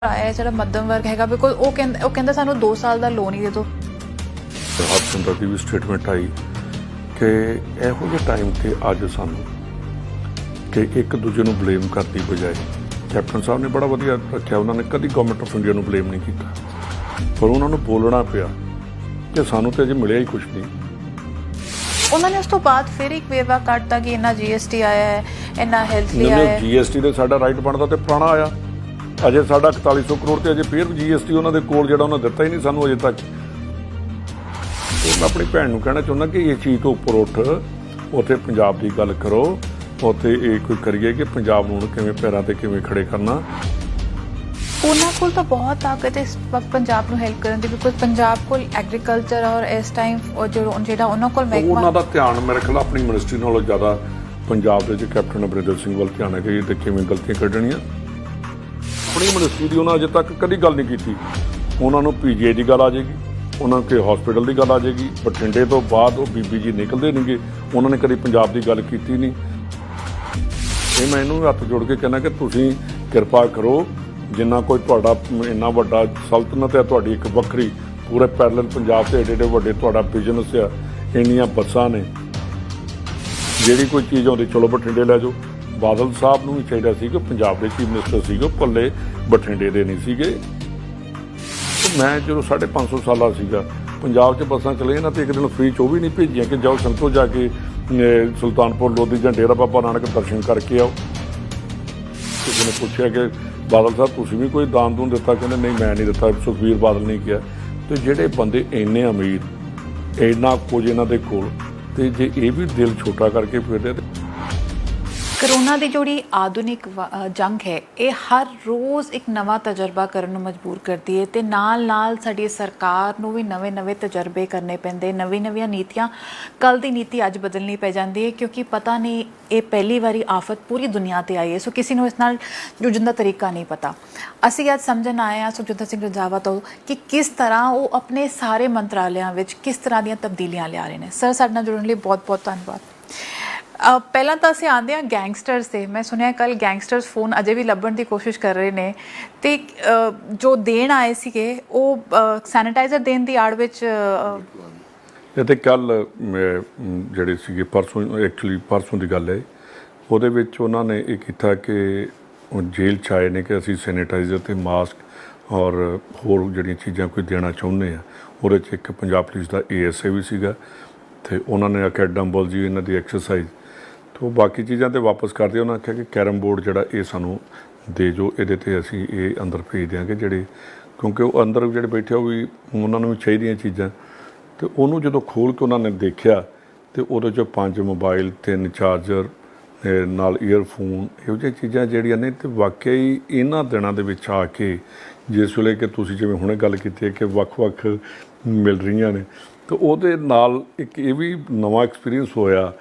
ਆਇਆ ਜਿਹੜਾ ਮੱਧਮ ਵਰਗ ਹੈਗਾ ਬਿਕੋਜ਼ ਉਹ ਕਹਿੰਦਾ ਸਾਨੂੰ 2 ਸਾਲ ਦਾ ਲੋਨ ਹੀ ਦੇ ਦਿਓ। ਹਰਸਿਮਰਤ ਦੀ ਵੀ ਸਟੇਟਮੈਂਟ ਆਈ ਕਿ ਇਹੋ ਜਿਹੇ ਟਾਈਮ ਤੇ ਅੱਜ ਸਾਨੂੰ ਕਿ ਇੱਕ ਦੂਜੇ ਨੂੰ ਬਲੇਮ ਕਰਨ ਦੀ ਬਜਾਏ ਕੈਪਟਨ ਸਾਹਿਬ ਨੇ ਬੜਾ ਵਧੀਆ ਰੱਖਿਆ। ਉਹਨਾਂ ਨੇ ਕਦੀ ਗਵਰਨਮੈਂਟ ਆਫ ਇੰਡੀਆ ਨੂੰ ਬਲੇਮ ਨਹੀਂ ਕੀਤਾ, ਪਰ ਉਹਨਾਂ ਨੂੰ ਬੋਲਣਾ ਪਿਆ ਕਿ ਸਾਨੂੰ ਤੇ ਅਜੇ ਮਿਲਿਆ ਹੀ ਕੁਛ ਨਹੀਂ। ਉਹਨਾਂ ਨੇ ਉਸ ਤੋਂ ਬਾਅਦ ਫਿਰ ਇੱਕ ਵੇਰਵਾ ਕੱਢਤਾ ਕਿ ਇੰਨਾ GST ਆਇਆ ਹੈ, ਇੰਨਾ ਹੈਲਥ ਲਈ ਆਇਆ ਹੈ। GST ਦੇ ਸਾਡਾ ਰਾਈਟ ਬਣਦਾ ਤੇ ਪੁਰਾਣਾ ਆਇਆ, ਅਜੇ ਸਾਡਾ 4100 ਕਰੋੜ ਤੇ ਅਜੇ ਫਿਰ GST ਉਹਨਾਂ ਦੇ ਕੋਲ ਜਿਹੜਾ ਉਹਨਾਂ ਦਿੱਤਾ ਹੀ ਨਹੀਂ ਸਾਨੂੰ ਅਜੇ ਤੱਕ। ਮੈਂ ਆਪਣੀ ਭੈਣ ਨੂੰ ਕਹਿਣਾ ਚਾਹੁੰਦਾ ਕਿ ਇਹ ਚੀਜ਼ ਤੋਂ ਉੱਪਰ ਉੱਠ ਉੱਥੇ ਪੰਜਾਬ ਦੀ ਗੱਲ ਕਰੋ, ਉੱਥੇ ਇਹ ਕੋਈ ਕਰੀਏ ਕਿ ਪੰਜਾਬ ਨੂੰ ਕਿਵੇਂ ਪੈਰਾਂ ਤੇ ਕਿਵੇਂ ਖੜੇ ਕਰਨਾ। ਉਹਨਾਂ ਕੋਲ ਤਾਂ ਬਹੁਤ ਤਾਕਤ ਹੈ ਇਸ ਵਕਤ ਪੰਜਾਬ ਨੂੰ ਹੈਲਪ ਕਰਨ ਦੀ, ਬਿਕੋਜ਼ ਪੰਜਾਬ ਕੋਲ ਐਗਰੀਕਲਚਰ ਔਰ ਇਸ ਟਾਈਮ ਜਿਹੜਾ ਉਹਨਾਂ ਕੋਲ ਮਹਿਕਮਾ ਉਹਨਾਂ ਦਾ ਧਿਆਨ ਮੇਰੇ ਖਿਆਲ ਆਪਣੀ ਮਿਨਿਸਟਰੀ ਨਾਲੋਂ ਜ਼ਿਆਦਾ ਪੰਜਾਬ ਦੇ ਵਿੱਚ ਕੈਪਟਨ ਅਮਰਿੰਦਰ ਸਿੰਘ ਵੱਲ ਧਿਆਨ ਹੈ ਕਿ ਇਹ ਤੇ ਕਿਵੇਂ ਗਲਤੀਆਂ ਕੱਢਣੀਆਂ। ਆਪਣੀ ਮਿਨਿਸਟਰੀ ਦੀ ਉਹਨਾਂ ਅਜੇ ਤੱਕ ਕਦੀ ਗੱਲ ਨਹੀਂ ਕੀਤੀ। ਉਹਨਾਂ ਨੂੰ PGI ਦੀ ਗੱਲ ਆ ਜਾਏਗੀ, ਉਹਨਾਂ ਨੂੰ ਕਿ ਹਸਪੀਟਲ ਦੀ ਗੱਲ ਆ ਜਾਏਗੀ, ਬਠਿੰਡੇ ਤੋਂ ਬਾਅਦ ਉਹ BBG ਨਿਕਲਦੇ ਨਹੀਂਗੇ, ਉਹਨਾਂ ਨੇ ਕਦੀ ਪੰਜਾਬ ਦੀ ਗੱਲ ਕੀਤੀ ਨਹੀਂ। ਇਹ ਮੈਂ ਇਹਨੂੰ ਹੱਥ ਜੋੜ ਕੇ ਕਹਿੰਦਾ ਕਿ ਤੁਸੀਂ ਕਿਰਪਾ ਕਰੋ, ਜਿੰਨਾ ਕੋਈ ਤੁਹਾਡਾ ਇੰਨਾ ਵੱਡਾ ਸਲਤਨਤ ਹੈ, ਤੁਹਾਡੀ ਇੱਕ ਵੱਖਰੀ ਪੂਰੇ ਪੈਰਲਲ ਪੰਜਾਬ 'ਤੇ ਏਡੇ ਵੱਡੇ ਤੁਹਾਡਾ ਬਿਜ਼ਨਸ ਆ, ਇੰਨੀਆਂ ਬੱਸਾਂ ਨੇ, ਜਿਹੜੀ ਕੋਈ ਚੀਜ਼ ਆਉਂਦੀ ਚਲੋ ਬਠਿੰਡੇ ਲੈ ਜਾਓ। ਬਾਦਲ ਸਾਹਿਬ ਨੂੰ ਵੀ ਚਾਹੀਦਾ ਸੀ ਕਿ ਪੰਜਾਬ ਦੇ ਚੀਫ ਮਿਨਿਸਟਰ ਸੀਗੇ, ਪੱਲੇ ਬਠਿੰਡੇ ਦੇ ਨਹੀਂ ਸੀਗੇ। ਮੈਂ ਜਦੋਂ 550 ਸਾਲਾ ਸੀਗਾ ਪੰਜਾਬ 'ਚ ਬੱਸਾਂ ਚਲੇ ਨਾ ਤੇ ਇੱਕ ਦਿਨ ਫ੍ਰੀ 'ਚ ਉਹ ਵੀ ਨਹੀਂ ਭੇਜੀਆਂ ਕਿ ਜਾਓ ਸੰਤੋ ਜਾ ਕੇ ਸੁਲਤਾਨਪੁਰ ਲੋਧੀ ਜਾਂ ਡੇਰਾ ਬਾਬਾ ਨਾਨਕ ਦਰਸ਼ਨ ਕਰਕੇ ਆਓ। ਕਿਸੇ ਨੇ ਪੁੱਛਿਆ ਕਿ ਬਾਦਲ ਸਾਹਿਬ ਤੁਸੀਂ ਵੀ ਕੋਈ ਦਾਨ ਦੂਨ ਦਿੱਤਾ? ਕਹਿੰਦੇ ਨਹੀਂ ਮੈਂ ਨਹੀਂ ਦਿੱਤਾ, ਸੁਖਬੀਰ ਬਾਦਲ ਨਹੀਂ ਕਿਹਾ। ਤੇ ਜਿਹੜੇ ਬੰਦੇ ਇੰਨੇ ਅਮੀਰ, ਇੰਨਾ ਕੁਝ ਇਹਨਾਂ ਦੇ ਕੋਲ, ਤੇ ਜੇ ਇਹ ਵੀ ਦਿਲ ਛੋਟਾ ਕਰਕੇ ਫਿਰਦੇ ਤੇ ਕਰੋਨਾ ਦੀ ਜਿਹੜੀ ਆਧੁਨਿਕ ਜੰਗ ਹੈ ਇਹ ਹਰ ਰੋਜ਼ ਇੱਕ ਨਵਾਂ ਤਜਰਬਾ ਕਰਨ ਨੂੰ ਮਜਬੂਰ ਕਰਦੀ ਹੈ ਤੇ ਨਾਲ ਸਾਡੀ ਸਰਕਾਰ ਨੂੰ ਵੀ ਨਵੇਂ ਤਜਰਬੇ ਕਰਨੇ ਪੈਂਦੇ, ਨਵੀਆਂ ਨੀਤੀਆਂ। ਕੱਲ੍ਹ ਦੀ ਨੀਤੀ ਅੱਜ ਬਦਲਣੀ ਪੈ ਜਾਂਦੀ ਹੈ ਕਿਉਂਕਿ ਪਤਾ ਨਹੀਂ ਇਹ ਪਹਿਲੀ ਵਾਰੀ ਆਫਤ ਪੂਰੀ ਦੁਨੀਆ 'ਤੇ ਆਈ ਹੈ, ਸੋ ਕਿਸੇ ਨੂੰ ਇਸ ਨਾਲ ਜੂਝਣ ਦਾ ਤਰੀਕਾ ਨਹੀਂ ਪਤਾ। ਅਸੀਂ ਅੱਜ ਸਮਝਣ ਆਏ ਹਾਂ ਸੁਖਜਿੰਦਰ ਸਿੰਘ ਰੰਧਾਵਾ ਤੋਂ ਕਿ ਕਿਸ ਤਰ੍ਹਾਂ ਉਹ ਆਪਣੇ ਸਾਰੇ ਮੰਤਰਾਲਿਆਂ ਵਿੱਚ ਕਿਸ ਤਰ੍ਹਾਂ ਦੀਆਂ ਤਬਦੀਲੀਆਂ ਲਿਆ ਰਹੇ ਨੇ। ਸਰ ਸਾਡੇ ਨਾਲ ਜੁੜਨ ਲਈ ਬਹੁਤ ਧੰਨਵਾਦ। ਪਹਿਲਾਂ ਤਾਂ ਅਸੀਂ ਆਉਂਦੇ ਹਾਂ ਗੈਂਗਸਟਰਸ 'ਤੇ। ਮੈਂ ਸੁਣਿਆ ਕੱਲ੍ਹ ਗੈਂਗਸਟਰਸ ਫੋਨ ਅਜੇ ਵੀ ਲੱਭਣ ਦੀ ਕੋਸ਼ਿਸ਼ ਕਰ ਰਹੇ ਨੇ ਅਤੇ ਜੋ ਦੇਣ ਆਏ ਸੀਗੇ ਉਹ ਸੈਨੀਟਾਈਜ਼ਰ ਦੇਣ ਦੀ ਆੜ ਵਿੱਚ ਇਹ ਤੇ ਕੱਲ੍ਹ ਜਿਹੜੇ ਸੀਗੇ ਪਰਸੋਂ ਦੀ ਗੱਲ ਹੈ, ਉਹਦੇ ਵਿੱਚ ਉਹਨਾਂ ਨੇ ਇਹ ਕੀਤਾ ਕਿ ਜੇਲ੍ਹ 'ਚ ਆਏ ਨੇ ਕਿ ਅਸੀਂ ਸੈਨੀਟਾਈਜ਼ਰ ਅਤੇ ਮਾਸਕ ਔਰ ਹੋਰ ਜਿਹੜੀਆਂ ਚੀਜ਼ਾਂ ਕੋਈ ਦੇਣਾ ਚਾਹੁੰਦੇ ਆ। ਉਹਦੇ 'ਚ ਇੱਕ ਪੰਜਾਬ ਪੁਲਿਸ ਦਾ ASA ਵੀ ਸੀਗਾ ਅਤੇ ਉਹਨਾਂ ਨੇ ਆਖਿਆ ਡੰਬਲ ਜੀ ਇਹਨਾਂ ਦੀ ਐਕਸਰਸਾਈਜ਼ ਤੋਂ ਬਾਕੀ ਚੀਜ਼ਾਂ 'ਤੇ ਵਾਪਸ ਕਰਦੇ। ਉਹਨਾਂ ਆਖਿਆ ਕਿ ਕੈਰਮ ਬੋਰਡ ਜਿਹੜਾ ਇਹ ਸਾਨੂੰ ਦੇ ਜੋ, ਇਹਦੇ 'ਤੇ ਅਸੀਂ ਇਹ ਅੰਦਰ ਭੇਜ ਦਿਆਂਗੇ ਜਿਹੜੇ, ਕਿਉਂਕਿ ਉਹ ਅੰਦਰ ਜਿਹੜੇ ਬੈਠੇ ਉਹ ਵੀ ਉਹਨਾਂ ਨੂੰ ਵੀ ਚਾਹੀਦੀਆਂ ਚੀਜ਼ਾਂ। ਅਤੇ ਉਹਨੂੰ ਜਦੋਂ ਖੋਲ੍ਹ ਕੇ ਉਹਨਾਂ ਨੇ ਦੇਖਿਆ ਅਤੇ ਉਹਦੇ 'ਚੋਂ 5 ਮੋਬਾਈਲ, 3 ਚਾਰਜਰ ਨਾਲ ਈਅਰਫੋਨ, ਇਹੋ ਜਿਹੀਆਂ ਚੀਜ਼ਾਂ ਜਿਹੜੀਆਂ ਨੇ। ਅਤੇ ਵਾਕਿਆ ਹੀ ਇਹਨਾਂ ਦਿਨਾਂ ਦੇ ਵਿੱਚ ਆ ਕੇ ਜਿਸ ਵੇਲੇ ਕਿ ਤੁਸੀਂ ਜਿਵੇਂ ਹੁਣੇ ਗੱਲ ਕੀਤੀ ਹੈ ਕਿ ਵੱਖ ਮਿਲ ਰਹੀਆਂ ਨੇ, ਅਤੇ ਉਹਦੇ ਨਾਲ ਇੱਕ ਇਹ ਵੀ ਨਵਾਂ ਐਕਸਪੀਰੀਅੰਸ ਹੋਇਆ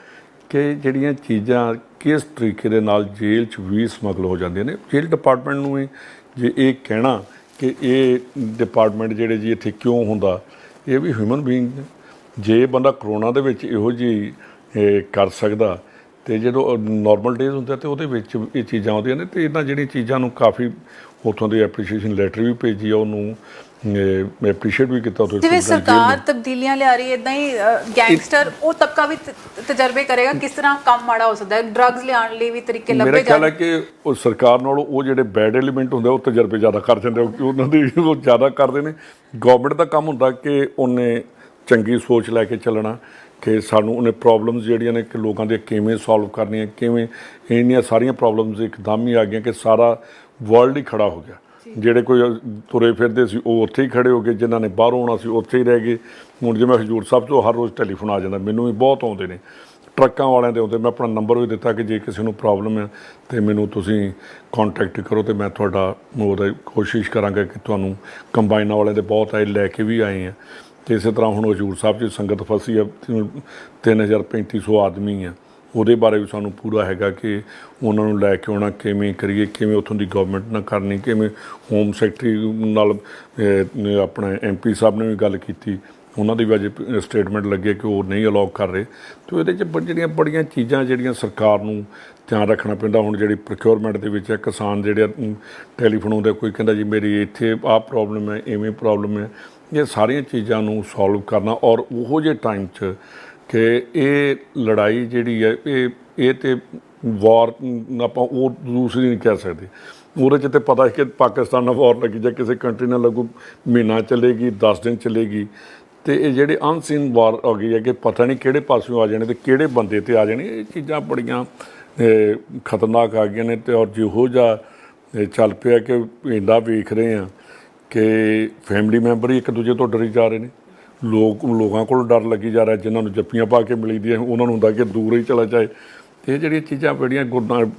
ਕਿ ਜਿਹੜੀਆਂ ਚੀਜ਼ਾਂ ਕਿਸ ਤਰੀਕੇ ਦੇ ਨਾਲ ਜੇਲ੍ਹ 'ਚ ਵੀ ਸਮਗਲ ਹੋ ਜਾਂਦੀਆਂ ਨੇ। ਜੇਲ੍ਹ ਡਿਪਾਰਟਮੈਂਟ ਨੂੰ ਵੀ ਜੇ ਇਹ ਕਹਿਣਾ ਕਿ ਇਹ ਡਿਪਾਰਟਮੈਂਟ ਜਿਹੜੇ ਜੀ ਇੱਥੇ ਕਿਉਂ ਹੁੰਦਾ, ਇਹ ਵੀ ਹਿਊਮਨ ਬੀਇੰਗ ਨੇ। ਜੇ ਬੰਦਾ ਕਰੋਨਾ ਦੇ ਵਿੱਚ ਇਹੋ ਜਿਹੀ ਕਰ ਸਕਦਾ ਅਤੇ ਜਦੋਂ ਨੋਰਮਲ ਡੇਜ਼ ਹੁੰਦਾ ਅਤੇ ਉਹਦੇ ਵਿੱਚ ਇਹ ਚੀਜ਼ਾਂ ਆਉਂਦੀਆਂ ਨੇ। ਅਤੇ ਇਹਨਾਂ ਜਿਹੜੀਆਂ ਚੀਜ਼ਾਂ ਨੂੰ ਕਾਫੀ ਉੱਥੋਂ ਦੀ ਐਪਰੀਸ਼ੀਏਸ਼ਨ ਲੈਟਰ ਵੀ ਭੇਜੀ ਆ, ਉਹਨੂੰ ਮੈਂ ਐਪਰੀਸ਼ੀਏਟ ਵੀ ਕੀਤਾ। ਜਿਵੇਂ ਸਰਕਾਰ ਤਬਦੀਲੀਆਂ ਲਿਆ ਰਹੀ ਹੈ ਇੱਦਾਂ ਹੀ ਗੈਂਗਸਟਰ ਉਹ ਤਬਕਾ ਵੀ ਤਜਰਬੇ ਕਰੇਗਾ ਕਿਸ ਤਰ੍ਹਾਂ ਕੰਮ ਮਾੜਾ ਹੋ ਸਕਦਾ ਹੈ। ਡਰੱਗਸ ਲਿਆਉਣ ਲਈ ਵੀ ਤਰੀਕੇ ਲੱਭੇ ਮੇਰਾ ਖਿਆਲ ਹੈ ਕਿ ਉਹ ਸਰਕਾਰ ਨਾਲੋਂ ਉਹ ਜਿਹੜੇ ਬੈਡ ਐਲੀਮੈਂਟ ਹੁੰਦੇ ਉਹ ਤਜਰਬੇ ਜ਼ਿਆਦਾ ਕਰ ਜਾਂਦੇ, ਉਹਨਾਂ ਦੀ ਉਹ ਜ਼ਿਆਦਾ ਕਰਦੇ ਨੇ। ਗੌਰਮੈਂਟ ਦਾ ਕੰਮ ਹੁੰਦਾ ਕਿ ਉਹਨੇ ਚੰਗੀ ਸੋਚ ਲੈ ਕੇ ਚੱਲਣਾ ਕਿ ਸਾਨੂੰ ਉਹਨੇ ਪ੍ਰੋਬਲਮਸ ਜਿਹੜੀਆਂ ਨੇ ਕਿ ਲੋਕਾਂ ਦੀਆਂ ਕਿਵੇਂ ਸੋਲਵ ਕਰਨੀਆਂ, ਕਿਵੇਂ ਇੰਨੀਆਂ ਸਾਰੀਆਂ ਪ੍ਰੋਬਲਮਸ ਇੱਕਦਮ ਹੀ ਆ ਗਈਆਂ ਕਿ ਸਾਰਾ ਵਰਲਡ ਹੀ ਖੜਾ ਹੋ ਗਿਆ। ਜਿਹੜੇ ਕੋਈ ਤੁਰੇ ਫਿਰਦੇ ਸੀ ਉਹ ਉੱਥੇ ਹੀ ਖੜੇ ਹੋ ਗਏ, ਜਿਨ੍ਹਾਂ ਨੇ ਬਾਹਰੋਂ ਆਉਣਾ ਸੀ ਉੱਥੇ ਹੀ ਰਹਿ ਗਏ। ਹੁਣ ਜਿਵੇਂ ਹਜ਼ੂਰ ਸਾਹਿਬ ਤੋਂ ਹਰ ਰੋਜ਼ ਟੈਲੀਫੋਨ ਆ ਜਾਂਦਾ, ਮੈਨੂੰ ਵੀ ਬਹੁਤ ਆਉਂਦੇ ਨੇ, ਟਰੱਕਾਂ ਵਾਲਿਆਂ ਦੇ ਆਉਂਦੇ। ਮੈਂ ਆਪਣਾ ਨੰਬਰ ਵੀ ਦਿੱਤਾ ਕਿ ਜੇ ਕਿਸੇ ਨੂੰ ਪ੍ਰੋਬਲਮ ਹੈ ਤਾਂ ਮੈਨੂੰ ਤੁਸੀਂ ਕੰਟੈਕਟ ਕਰੋ ਅਤੇ ਮੈਂ ਤੁਹਾਡਾ ਉਹਦਾ ਕੋਸ਼ਿਸ਼ ਕਰਾਂਗਾ ਕਿ ਤੁਹਾਨੂੰ ਕੰਬਾਈਨਾਂ ਵਾਲਿਆਂ ਦੇ ਬਹੁਤ ਆਏ, ਲੈ ਕੇ ਵੀ ਆਏ ਆ। ਅਤੇ ਇਸੇ ਤਰ੍ਹਾਂ ਹੁਣ ਹਜ਼ੂਰ ਸਾਹਿਬ 'ਚ ਸੰਗਤ ਫਸੀ ਆ, 3300 ਆਦਮੀ ਆ, ਉਹਦੇ ਬਾਰੇ ਵੀ ਸਾਨੂੰ ਪੂਰਾ ਹੈਗਾ ਕਿ ਉਹਨਾਂ ਨੂੰ ਲੈ ਕੇ ਆਉਣਾ ਕਿਵੇਂ ਕਰੀਏ, ਕਿਵੇਂ ਉੱਥੋਂ ਦੀ ਗਵਰਨਮੈਂਟ ਨਾਲ ਕਰਨੀ, ਕਿਵੇਂ ਹੋਮ ਸੈਕਟਰੀ ਨਾਲ ਆਪਣਾ MP ਸਾਹਿਬ ਨੇ ਵੀ ਗੱਲ ਕੀਤੀ ਉਹਨਾਂ ਦੀ ਵੀ ਅੱਜ ਸਟੇਟਮੈਂਟ ਲੱਗੀ ਕਿ ਉਹ ਨਹੀਂ ਅਲਾਉ ਕਰ ਰਹੇ। ਤੇ ਇਹਦੇ 'ਚ ਜਿਹੜੀਆਂ ਬੜੀਆਂ ਚੀਜ਼ਾਂ ਜਿਹੜੀਆਂ ਸਰਕਾਰ ਨੂੰ ਧਿਆਨ ਰੱਖਣਾ ਪੈਂਦਾ। ਹੁਣ ਜਿਹੜੀ ਪ੍ਰੋਕਿਉਰਮੈਂਟ ਦੇ ਵਿੱਚ ਹੈ, ਕਿਸਾਨ ਜਿਹੜੇ ਟੈਲੀਫੋਨ ਆਉਂਦੇ, ਕੋਈ ਕਹਿੰਦਾ ਜੀ ਮੇਰੀ ਇੱਥੇ ਆਹ ਪ੍ਰੋਬਲਮ ਹੈ, ਇਵੇਂ ਪ੍ਰੋਬਲਮ ਹੈ। ਇਹ ਸਾਰੀਆਂ ਚੀਜ਼ਾਂ ਨੂੰ ਸੋਲਵ ਕਰਨਾ ਔਰ ਉਹੋ ਜਿਹੇ ਟਾਈਮ 'ਚ ਕਿ ਇਹ ਲੜਾਈ ਜਿਹੜੀ ਹੈ ਇਹ ਤੇ ਵਾਰ ਆਪਾਂ ਉਹ ਦੂਸਰੀ ਨਹੀਂ ਕਹਿ ਸਕਦੇ। ਉਹਦੇ 'ਚ ਤਾਂ ਪਤਾ ਹੈ ਕਿ ਪਾਕਿਸਤਾਨ ਨਾਲ ਵਾਰ ਲੱਗੀ ਜਾਂ ਕਿਸੇ ਕੰਟਰੀ ਨਾਲ ਲੱਗੂ, ਮਹੀਨਾ ਚੱਲੇਗੀ, 10 ਦਿਨ ਚੱਲੇਗੀ। ਅਤੇ ਇਹ ਜਿਹੜੇ ਅਨਸੀਨ ਵਾਰ ਆ ਗਈ ਹੈ ਕਿ ਪਤਾ ਨਹੀਂ ਕਿਹੜੇ ਪਾਸਿਓਂ ਆ ਜਾਣੇ ਅਤੇ ਕਿਹੜੇ ਬੰਦੇ 'ਤੇ ਆ ਜਾਣੇ। ਇਹ ਚੀਜ਼ਾਂ ਬੜੀਆਂ ਖਤਰਨਾਕ ਆ ਗਈਆਂ ਨੇ। ਅਤੇ ਔਰ ਜਿਹੋ ਜਿਹਾ ਚੱਲ ਪਿਆ ਕਿ ਇੰਨਾ ਵੇਖ ਰਹੇ ਹਾਂ ਕਿ ਫੈਮਿਲੀ ਮੈਂਬਰ ਹੀ ਇੱਕ ਦੂਜੇ ਤੋਂ ਡਰੀ ਜਾ ਰਹੇ ਨੇ। ਲੋਕਾਂ ਕੋਲ ਡਰ ਲੱਗੀ ਜਾ ਰਿਹਾ। ਜਿਨ੍ਹਾਂ ਨੂੰ ਜੱਫੀਆਂ ਪਾ ਕੇ ਮਿਲੀ ਦੀਆਂ ਉਹਨਾਂ ਨੂੰ ਹੁੰਦਾ ਕਿ ਦੂਰ ਹੀ ਚਲਾ ਜਾਏ। ਅਤੇ ਇਹ ਜਿਹੜੀਆਂ ਚੀਜ਼ਾਂ ਬੜੀਆਂ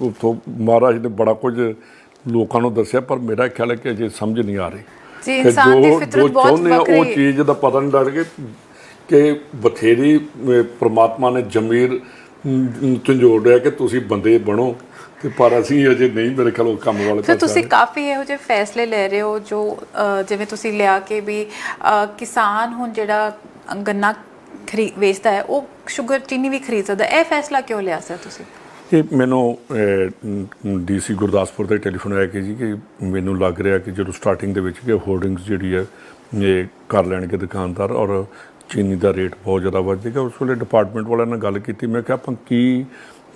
ਉੱਥੋਂ ਮਹਾਰਾਜ ਨੇ ਬੜਾ ਕੁਝ ਲੋਕਾਂ ਨੂੰ ਦੱਸਿਆ, ਪਰ ਮੇਰਾ ਖਿਆਲ ਹੈ ਕਿ ਅਜੇ ਸਮਝ ਨਹੀਂ ਆ ਰਹੀ ਜੀ ਇਨਸਾਨ ਦੀ ਫਿਤਰਤ ਬਹੁਤ ਚਾਹੁੰਦੇ ਆ ਉਹ ਵੱਖਰੀ ਚੀਜ਼ ਦਾ ਪਤਾ ਨਹੀਂ ਲੱਗ ਕਿ ਬਥੇਰੀ ਪ੍ਰਮਾਤਮਾ ਨੇ ਜ਼ਮੀਰ ਝੰਜੋੜ ਰਿਹਾ ਕਿ ਤੁਸੀਂ ਬੰਦੇ ਬਣੋ, ਤੇ ਪਰ ਅਸੀਂ ਅਜੇ ਨਹੀਂ ਮੇਰੇ ਖਿਆਲ ਉਹ ਕੰਮ ਵਾਲੇ ਸੋ ਤੁਸੀਂ ਕਾਫੀ ਇਹੋ ਜਿਹੇ ਫੈਸਲੇ ਲੈ ਰਹੇ ਹੋ ਜੋ ਜਿਵੇਂ ਤੁਸੀਂ ਲਿਆ ਕਿ ਵੀ ਕਿਸਾਨ ਹੁਣ ਜਿਹੜਾ ਗੰਨਾ ਵੇਚਦਾ ਹੈ ਉਹ ਸ਼ੂਗਰ ਚੀਨੀ ਵੀ ਖਰੀਦ ਸਕਦਾ। ਇਹ ਫੈਸਲਾ ਕਿਉਂ ਲਿਆ ਸਰ ਤੁਸੀਂ? ਇਹ ਮੈਨੂੰ DC ਗੁਰਦਾਸਪੁਰ ਦਾ ਟੈਲੀਫੋਨ ਆਇਆ ਕਿ ਜੀ ਕਿ ਮੈਨੂੰ ਲੱਗ ਰਿਹਾ ਕਿ ਜਦੋਂ ਸਟਾਰਟਿੰਗ ਦੇ ਵਿੱਚ ਕਿ ਹੋਰਡਿੰਗਸ ਜਿਹੜੀ ਹੈ ਇਹ ਕਰ ਲੈਣਗੇ ਦੁਕਾਨਦਾਰ ਔਰ ਚੀਨੀ ਦਾ ਰੇਟ ਬਹੁਤ ਜ਼ਿਆਦਾ ਵੱਧ ਜਾਏਗਾ। ਉਸ ਵੇਲੇ ਡਿਪਾਰਟਮੈਂਟ ਵਾਲਿਆਂ ਨਾਲ ਗੱਲ ਕੀਤੀ। ਮੈਂ ਕਿਹਾ ਆਪਾਂ ਕੀ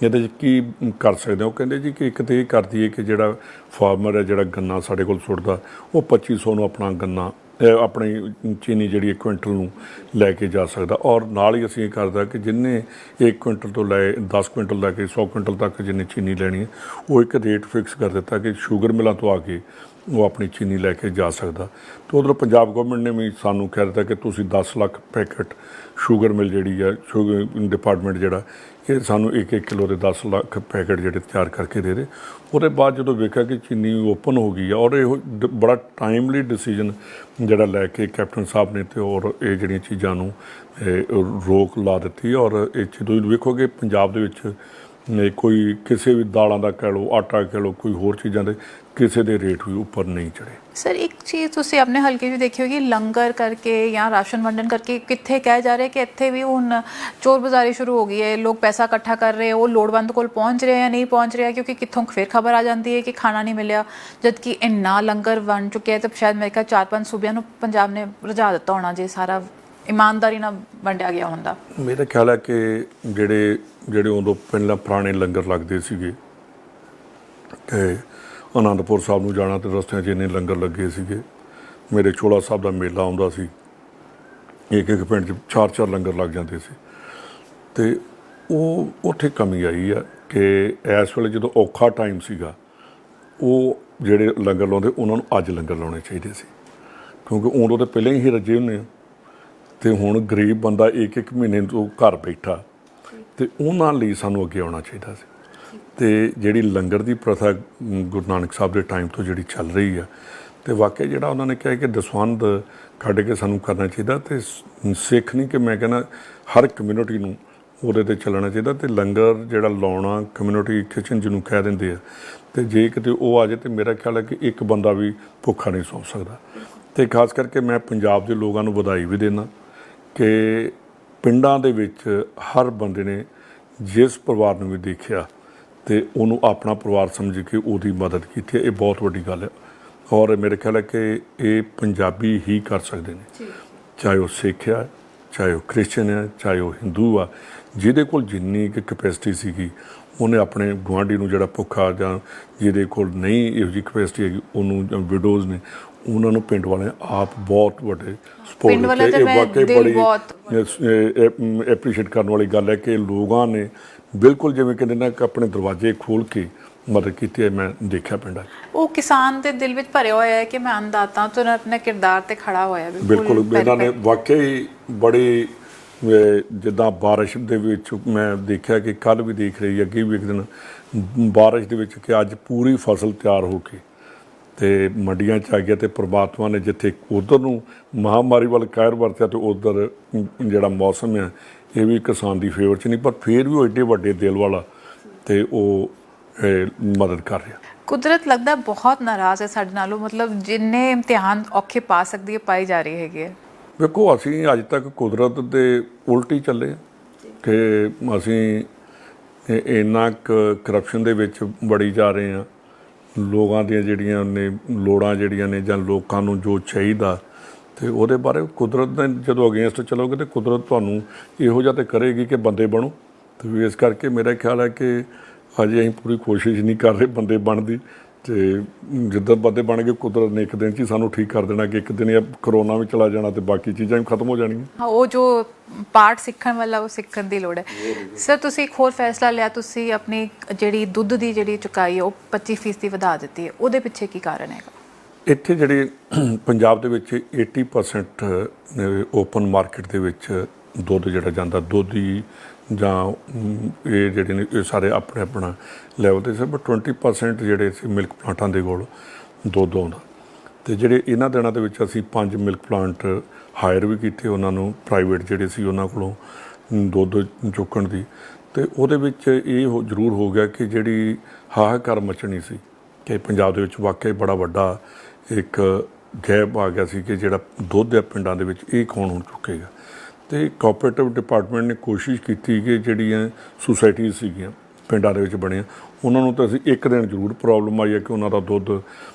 ਇਹਦੇ 'ਚ ਕੀ ਕਰ ਸਕਦੇ ਹਾਂ? ਉਹ ਕਹਿੰਦੇ ਜੀ ਕਿ ਇੱਕ ਤਾਂ ਇਹ ਕਰ ਦਈਏ ਕਿ ਜਿਹੜਾ ਫਾਰਮਰ ਹੈ, ਜਿਹੜਾ ਗੰਨਾ ਸਾਡੇ ਕੋਲ ਸੁੱਟਦਾ, ਉਹ 2500 ਨੂੰ ਆਪਣਾ ਗੰਨਾ ਆਪਣੀ ਚੀਨੀ ਜਿਹੜੀ 1 ਕੁਇੰਟਲ ਨੂੰ ਲੈ ਕੇ ਜਾ ਸਕਦਾ। ਔਰ ਨਾਲ ਹੀ ਅਸੀਂ ਇਹ ਕਰਦਾ ਕਿ ਜਿੰਨੇ 1 ਕੁਇੰਟਲ ਤੋਂ ਲੈ 10 ਕੁਇੰਟਲ ਲੈ ਕੇ 100 ਕੁਇੰਟਲ ਤੱਕ ਜਿੰਨੇ ਚੀਨੀ ਲੈਣੀ ਹੈ, ਉਹ ਇੱਕ ਰੇਟ ਫਿਕਸ ਕਰ ਦਿੱਤਾ ਕਿ ਸ਼ੂਗਰ ਮਿਲਾਂ ਤੋਂ ਆ ਕੇ ਉਹ ਆਪਣੀ ਚੀਨੀ ਲੈ ਕੇ ਜਾ ਸਕਦਾ। ਅਤੇ ਉੱਧਰੋਂ ਪੰਜਾਬ ਗੌਰਮੈਂਟ ਨੇ ਵੀ ਸਾਨੂੰ ਕਹਿ ਦਿੱਤਾ ਕਿ ਤੁਸੀਂ 10 ਲੱਖ ਪੈਕਟ ਸ਼ੂਗਰ ਮਿਲ ਜਿਹੜੀ ਹੈ, ਸ਼ੂਗਰ ਡਿਪਾਰਟਮੈਂਟ ਜਿਹੜਾ ਇਹ ਸਾਨੂੰ 1-1 ਕਿਲੋ ਦੇ 10 ਲੱਖ ਪੈਕਟ ਜਿਹੜੇ ਤਿਆਰ ਕਰਕੇ ਦੇ ਦੇ। ਉਹਦੇ ਬਾਅਦ ਜਦੋਂ ਵੇਖਿਆ ਕਿ ਚੀਨੀ ਓਪਨ ਹੋ ਗਈ ਆ ਔਰ ਇਹ ਬੜਾ ਟਾਈਮਲੀ ਡਿਸੀਜਨ ਜਿਹੜਾ ਲੈ ਕੇ ਕੈਪਟਨ ਸਾਹਿਬ ਨੇ ਅਤੇ ਔਰ ਇਹ ਜਿਹੜੀਆਂ ਚੀਜ਼ਾਂ ਨੂੰ ਰੋਕ ਲਾ ਦਿੱਤੀ। ਔਰ ਇਹ ਜਦੋਂ ਵੇਖੋਗੇ ਪੰਜਾਬ ਦੇ ਵਿੱਚ ਕੋਈ ਕਿਸੇ ਵੀ ਦਾਲਾਂ ਦਾ ਕਹਿ ਲਓ, ਆਟਾ ਕਹਿ ਲਓ, ਕੋਈ ਹੋਰ ਚੀਜ਼ਾਂ ਦੇ ਕਿਸੇ ਦੇ ਰੇਟ ਵੀ ਉੱਪਰ ਨਹੀਂ ਚੜ੍ਹੇ। ਸਰ ਇੱਕ ਚੀਜ਼ ਤੁਸੀਂ ਆਪਣੇ ਹਲਕੇ 'ਚ ਦੇਖੀ ਹੋਗੀ, ਲੰਗਰ ਕਰਕੇ ਜਾਂ ਰਾਸ਼ਨ ਵੰਡਣ ਕਰਕੇ ਕਿੱਥੇ ਕਹਿ ਜਾ ਰਹੇ ਕਿ ਇੱਥੇ ਵੀ ਹੁਣ ਚੋਰ ਬਾਜ਼ਾਰੀ ਸ਼ੁਰੂ ਹੋ ਗਈ ਹੈ। ਲੋਕ ਪੈਸਾ ਇਕੱਠਾ ਕਰ ਰਹੇ, ਉਹ ਲੋੜਵੰਦ ਕੋਲ ਪਹੁੰਚ ਰਹੇ ਜਾਂ ਨਹੀਂ ਪਹੁੰਚ ਰਿਹਾ, ਕਿਉਂਕਿ ਕਿੱਥੋਂ ਫਿਰ ਖਬਰ ਆ ਜਾਂਦੀ ਹੈ ਕਿ ਖਾਣਾ ਨਹੀਂ ਮਿਲਿਆ, ਜਦ ਕਿ ਇੰਨਾ ਲੰਗਰ ਵੰਡ ਚੁੱਕਿਆ ਤਾਂ ਸ਼ਾਇਦ ਮੇਰੇ ਖਿਆਲ 4-5 ਸੂਬਿਆਂ ਨੂੰ ਪੰਜਾਬ ਨੇ ਰੁਝਾ ਦਿੱਤਾ ਹੋਣਾ ਜੇ ਸਾਰਾ ਇਮਾਨਦਾਰੀ ਨਾਲ ਵੰਡਿਆ ਗਿਆ ਹੁੰਦਾ। ਮੇਰਾ ਖਿਆਲ ਹੈ ਕਿ ਜਿਹੜੇ ਉਦੋਂ ਪਹਿਲਾਂ ਪੁਰਾਣੇ ਲੰਗਰ ਲੱਗਦੇ ਸੀਗੇ ਕਿ ਅਨੰਦਪੁਰ ਸਾਹਿਬ ਨੂੰ ਜਾਣਾ ਤੇ ਰਸਤਿਆਂ 'ਚ ਇੰਨੇ ਲੰਗਰ ਲੱਗੇ ਸੀਗੇ। ਮੇਰੇ ਚੋਲਾ ਸਾਹਿਬ ਦਾ ਮੇਲਾ ਆਉਂਦਾ ਸੀ, ਇੱਕ ਪਿੰਡ 'ਚ 4-4 ਲੰਗਰ ਲੱਗ ਜਾਂਦੇ ਸੀ। ਅਤੇ ਉਹ ਉੱਥੇ ਕਮੀ ਆਈ ਆ ਕਿ ਇਸ ਵੇਲੇ ਜਦੋਂ ਔਖਾ ਟਾਈਮ ਸੀਗਾ, ਉਹ ਜਿਹੜੇ ਲੰਗਰ ਲਾਉਂਦੇ ਉਹਨਾਂ ਨੂੰ ਅੱਜ ਲੰਗਰ ਲਾਉਣੇ ਚਾਹੀਦੇ ਸੀ, ਕਿਉਂਕਿ ਉਦੋਂ ਤਾਂ ਪਹਿਲਾਂ ਹੀ ਰੱਜੇ ਹੁੰਦੇ ਆ। ਅਤੇ ਹੁਣ ਗਰੀਬ ਬੰਦਾ ਇੱਕ ਮਹੀਨੇ ਤੋਂ ਘਰ ਬੈਠਾ, ਅਤੇ ਉਹਨਾਂ ਲਈ ਸਾਨੂੰ ਅੱਗੇ ਆਉਣਾ ਚਾਹੀਦਾ ਸੀ। ਅਤੇ ਜਿਹੜੀ ਲੰਗਰ ਦੀ ਪ੍ਰਥਾ ਗੁਰੂ ਨਾਨਕ ਸਾਹਿਬ ਦੇ ਟਾਈਮ ਤੋਂ ਜਿਹੜੀ ਚੱਲ ਰਹੀ ਆ, ਅਤੇ ਵਾਕਿਆ ਜਿਹੜਾ ਉਹਨਾਂ ਨੇ ਕਿਹਾ ਕਿ ਦਸਵੰਧ ਕੱਢ ਕੇ ਸਾਨੂੰ ਕਰਨਾ ਚਾਹੀਦਾ। ਅਤੇ ਸਿੱਖ ਨਹੀਂ ਕਿ ਮੈਂ ਕਹਿੰਦਾ ਹਰ ਕਮਿਊਨਿਟੀ ਨੂੰ ਉਹਦੇ 'ਤੇ ਚੱਲਣਾ ਚਾਹੀਦਾ। ਅਤੇ ਲੰਗਰ ਜਿਹੜਾ ਲਾਉਣਾ ਕਮਿਊਨਿਟੀ ਕਿਚਨ ਜਿਹਨੂੰ ਕਹਿ ਦਿੰਦੇ ਆ, ਅਤੇ ਜੇ ਕਿਤੇ ਉਹ ਆ ਜਾਏ ਤਾਂ ਮੇਰਾ ਖਿਆਲ ਹੈ ਕਿ ਇੱਕ ਬੰਦਾ ਵੀ ਭੁੱਖਾ ਨਹੀਂ ਸੌਂ ਸਕਦਾ। ਅਤੇ ਖਾਸ ਕਰਕੇ ਮੈਂ ਪੰਜਾਬ ਦੇ ਲੋਕਾਂ ਨੂੰ ਵਧਾਈ ਵੀ ਦਿੰਦਾ ਕਿ ਪਿੰਡਾਂ ਦੇ ਵਿੱਚ ਹਰ ਬੰਦੇ ਨੇ ਜਿਸ ਪਰਿਵਾਰ ਨੂੰ ਵੀ ਦੇਖਿਆ ਅਤੇ ਉਹਨੂੰ ਆਪਣਾ ਪਰਿਵਾਰ ਸਮਝ ਕੇ ਉਹਦੀ ਮਦਦ ਕੀਤੀ। ਇਹ ਬਹੁਤ ਵੱਡੀ ਗੱਲ ਹੈ ਔਰ ਮੇਰੇ ਖਿਆਲ ਹੈ ਕਿ ਇਹ ਪੰਜਾਬੀ ਹੀ ਕਰ ਸਕਦੇ ਨੇ, ਚਾਹੇ ਉਹ ਸਿੱਖ ਆ, ਚਾਹੇ ਉਹ ਕ੍ਰਿਸਚਨ ਹੈ, ਚਾਹੇ ਉਹ ਹਿੰਦੂ ਆ। ਜਿਹਦੇ ਕੋਲ ਜਿੰਨੀ ਕੁ ਕਪੈਸਿਟੀ ਸੀਗੀ ਉਹਨੇ ਆਪਣੇ ਗੁਆਂਢੀ ਨੂੰ ਜਿਹੜਾ ਭੁੱਖਾ ਜਾਂ ਜਿਹਦੇ ਕੋਲ ਨਹੀਂ ਇਹੋ ਜਿਹੀ ਕਪੈਸਿਟੀ ਹੈਗੀ ਉਹਨੂੰ, ਜਾਂ ਵਿਡੋਜ਼ ਨੇ ਉਹਨਾਂ ਨੂੰ ਪਿੰਡ ਵਾਲੇ ਆਪ ਬਹੁਤ ਵੱਡੇ ਸਪੋਰਟ ਦਿੱਤੇ। ਇਹ ਵਾਕਈ ਬੜੀ ਐਪਰੀਸ਼ੀਏਟ ਕਰਨ ਵਾਲੀ ਗੱਲ ਹੈ ਕਿ ਲੋਕਾਂ ਨੇ ਬਿਲਕੁਲ ਜਿਵੇਂ ਕਹਿੰਦੇ ਨਾ ਕਿ ਆਪਣੇ ਦਰਵਾਜ਼ੇ ਖੋਲ੍ਹ ਕੇ ਮਦਦ ਕੀਤੀ ਹੈ। ਮੈਂ ਦੇਖਿਆ ਪਿੰਡਾਂ 'ਚ ਉਹ ਕਿਸਾਨ ਦੇ ਦਿਲ ਵਿੱਚ ਭਰਿਆ ਹੋਇਆ ਹੈ ਕਿ ਮੈਂ ਅੰਨਦਾਤਾ ਤੋਂ ਆਪਣੇ ਕਿਰਦਾਰ 'ਤੇ ਖੜਾ ਹੋਇਆ। ਬਿਲਕੁਲ ਇਹਨਾਂ ਨੇ ਵਾਕਈ ਬੜੀ, ਜਿੱਦਾਂ ਬਾਰਿਸ਼ ਦੇ ਵਿੱਚ ਮੈਂ ਦੇਖਿਆ ਕਿ ਕੱਲ੍ਹ ਵੀ ਦੇਖ ਰਹੀ, ਅੱਗੇ ਵੀ ਇੱਕ ਦਿਨ ਬਾਰਿਸ਼ ਦੇ ਵਿੱਚ ਕਿ ਅੱਜ ਪੂਰੀ ਫਸਲ ਤਿਆਰ ਹੋ ਕੇ ਅਤੇ ਮੰਡੀਆਂ 'ਚ ਆ ਗਿਆ। ਅਤੇ ਪ੍ਰਮਾਤਮਾ ਨੇ ਜਿੱਥੇ ਉੱਧਰ ਨੂੰ ਮਹਾਂਮਾਰੀ ਵੱਲ ਕਹਿਰ ਵਰਤਿਆ ਅਤੇ ਉੱਧਰ ਜਿਹੜਾ ਮੌਸਮ ਹੈ ਇਹ ਵੀ ਕਿਸਾਨ ਦੀ ਫੇਵਰ 'ਚ ਨਹੀਂ, ਪਰ ਫਿਰ ਵੀ ਉਹ ਐਡੇ ਵੱਡੇ ਦਿਲ ਵਾਲਾ ਅਤੇ ਉਹ ਮਦਦ ਕਰ ਰਿਹਾ। ਕੁਦਰਤ ਲੱਗਦਾ ਬਹੁਤ ਨਾਰਾਜ਼ ਹੈ ਸਾਡੇ ਨਾਲੋਂ, ਮਤਲਬ ਜਿੰਨੇ ਇਮਤਿਹਾਨ ਔਖੇ ਪਾ ਸਕਦੀ ਹੈ ਪਾਈ ਜਾ ਰਹੀ ਹੈਗੀ ਹੈ। ਵੇਖੋ ਅਸੀਂ ਅੱਜ ਤੱਕ ਕੁਦਰਤ ਦੇ ਉਲਟੀ ਚੱਲੇ ਹਾਂ ਕਿ ਅਸੀਂ ਇੰਨਾ ਕਰਪਸ਼ਨ ਦੇ ਵਿੱਚ ਵੜੀ ਜਾ ਰਹੇ ਹਾਂ। ਲੋਕਾਂ ਦੀਆਂ ਜਿਹੜੀਆਂ ਨੇ ਲੋੜਾਂ ਜਿਹੜੀਆਂ ਨੇ ਜਾਂ ਲੋਕਾਂ ਨੂੰ ਜੋ ਚਾਹੀਦਾ ਤੇ ਉਹਦੇ ਬਾਰੇ ਕੁਦਰਤ ਦੇ ਜਦੋਂ ਅਗੇਂਸਟ ਚਲੋਗੇ ਤੇ ਕੁਦਰਤ ਤੁਹਾਨੂੰ ਇਹੋ ਜਿਹਾ ਤੇ ਕਰੇਗੀ ਕਿ ਬੰਦੇ ਬਣੋ। ਤੇ ਇਸ ਕਰਕੇ ਮੇਰਾ ਖਿਆਲ ਹੈ ਕਿ ਅਜੇ ਅਸੀਂ ਪੂਰੀ ਕੋਸ਼ਿਸ਼ ਨਹੀਂ ਕਰ ਰਹੇ ਬੰਦੇ ਬਣਨ ਦੀ, ਤੇ ਜਿੱਦਾਂ ਬੰਦੇ ਬਣ ਗਏ ਕੁਦਰਤ ਨੇ ਇੱਕ ਦਿਨ 'ਚ ਹੀ ਸਾਨੂੰ ਠੀਕ ਕਰ ਦੇਣਾ ਕਿ ਇੱਕ ਦਿਨ ਇਹ ਕਰੋਨਾ ਵੀ ਚਲਾ ਜਾਣਾ ਤੇ ਬਾਕੀ ਚੀਜ਼ਾਂ ਵੀ ਖਤਮ ਹੋ ਜਾਣੀਆਂ। ਹਾਂ, ਉਹ ਜੋ ਪਾਰਟ ਸਿੱਖਣ ਵਾਲਾ ਉਹ ਸਿੱਖਣ ਦੀ ਲੋੜ ਹੈ। ਸਰ ਤੁਸੀਂ ਇੱਕ ਹੋਰ ਫੈਸਲਾ ਲਿਆ, ਤੁਸੀਂ ਆਪਣੀ ਜਿਹੜੀ ਦੁੱਧ ਦੀ ਜਿਹੜੀ ਚੁਕਾਈ ਹੈ ਉਹ 25% ਵਧਾ ਦਿੱਤੀ ਹੈ, ਉਹਦੇ ਪਿੱਛੇ ਕੀ ਕਾਰਨ ਹੈਗਾ? ਇੱਥੇ ਜਿਹੜੇ ਪੰਜਾਬ ਦੇ ਵਿੱਚ 80% ਓਪਨ ਮਾਰਕੀਟ ਦੇ ਵਿੱਚ ਦੁੱਧ ਜਿਹੜਾ ਜਾਂਦਾ, ਦੁੱਧੀ ਜਾਂ ਇਹ ਜਿਹੜੇ ਨੇ ਇਹ ਸਾਰੇ ਆਪਣੇ ਆਪਣਾ ਲੈਵਲ 'ਤੇ ਸੀ, ਬਟ 20% ਜਿਹੜੇ ਸੀ ਮਿਲਕ ਪਲਾਂਟਾਂ ਦੇ ਕੋਲ ਦੁੱਧ ਆਉਂਦਾ। ਅਤੇ ਜਿਹੜੇ ਇਹਨਾਂ ਦਿਨਾਂ ਦੇ ਵਿੱਚ ਅਸੀਂ 5 ਮਿਲਕ ਪਲਾਂਟ ਹਾਇਰ ਵੀ ਕੀਤੇ, ਉਹਨਾਂ ਨੂੰ ਪ੍ਰਾਈਵੇਟ ਜਿਹੜੇ ਸੀ ਉਹਨਾਂ ਕੋਲੋਂ ਦੁੱਧ ਚੁੱਕਣ ਦੀ। ਅਤੇ ਉਹਦੇ ਵਿੱਚ ਇਹ ਜ਼ਰੂਰ ਹੋ ਗਿਆ ਕਿ ਜਿਹੜੀ ਹਾਹਾਕਾਰ ਮਚਣੀ ਸੀ ਕਿ ਪੰਜਾਬ ਦੇ ਵਿੱਚ ਵਾਕਿਆ ਬੜਾ ਵੱਡਾ ਇੱਕ ਗੈਪ ਆ ਗਿਆ ਸੀ ਕਿ ਜਿਹੜਾ ਦੁੱਧ ਹੈ ਪਿੰਡਾਂ ਦੇ ਵਿੱਚ ਇਹ ਕੌਣ ਹੁਣ ਚੁੱਕੇਗਾ। ਅਤੇ ਕੋਆਪਰੇਟਿਵ ਡਿਪਾਰਟਮੈਂਟ ਨੇ ਕੋਸ਼ਿਸ਼ ਕੀਤੀ ਕਿ ਜਿਹੜੀਆਂ ਸੁਸਾਇਟੀਜ਼ ਸੀਗੀਆਂ ਪਿੰਡਾਂ ਦੇ ਵਿੱਚ ਬਣੀਆਂ, ਉਹਨਾਂ ਨੂੰ ਤਾਂ ਅਸੀਂ ਇੱਕ ਦਿਨ ਜ਼ਰੂਰ ਪ੍ਰੋਬਲਮ ਆਈ ਹੈ ਕਿ ਉਹਨਾਂ ਦਾ ਦੁੱਧ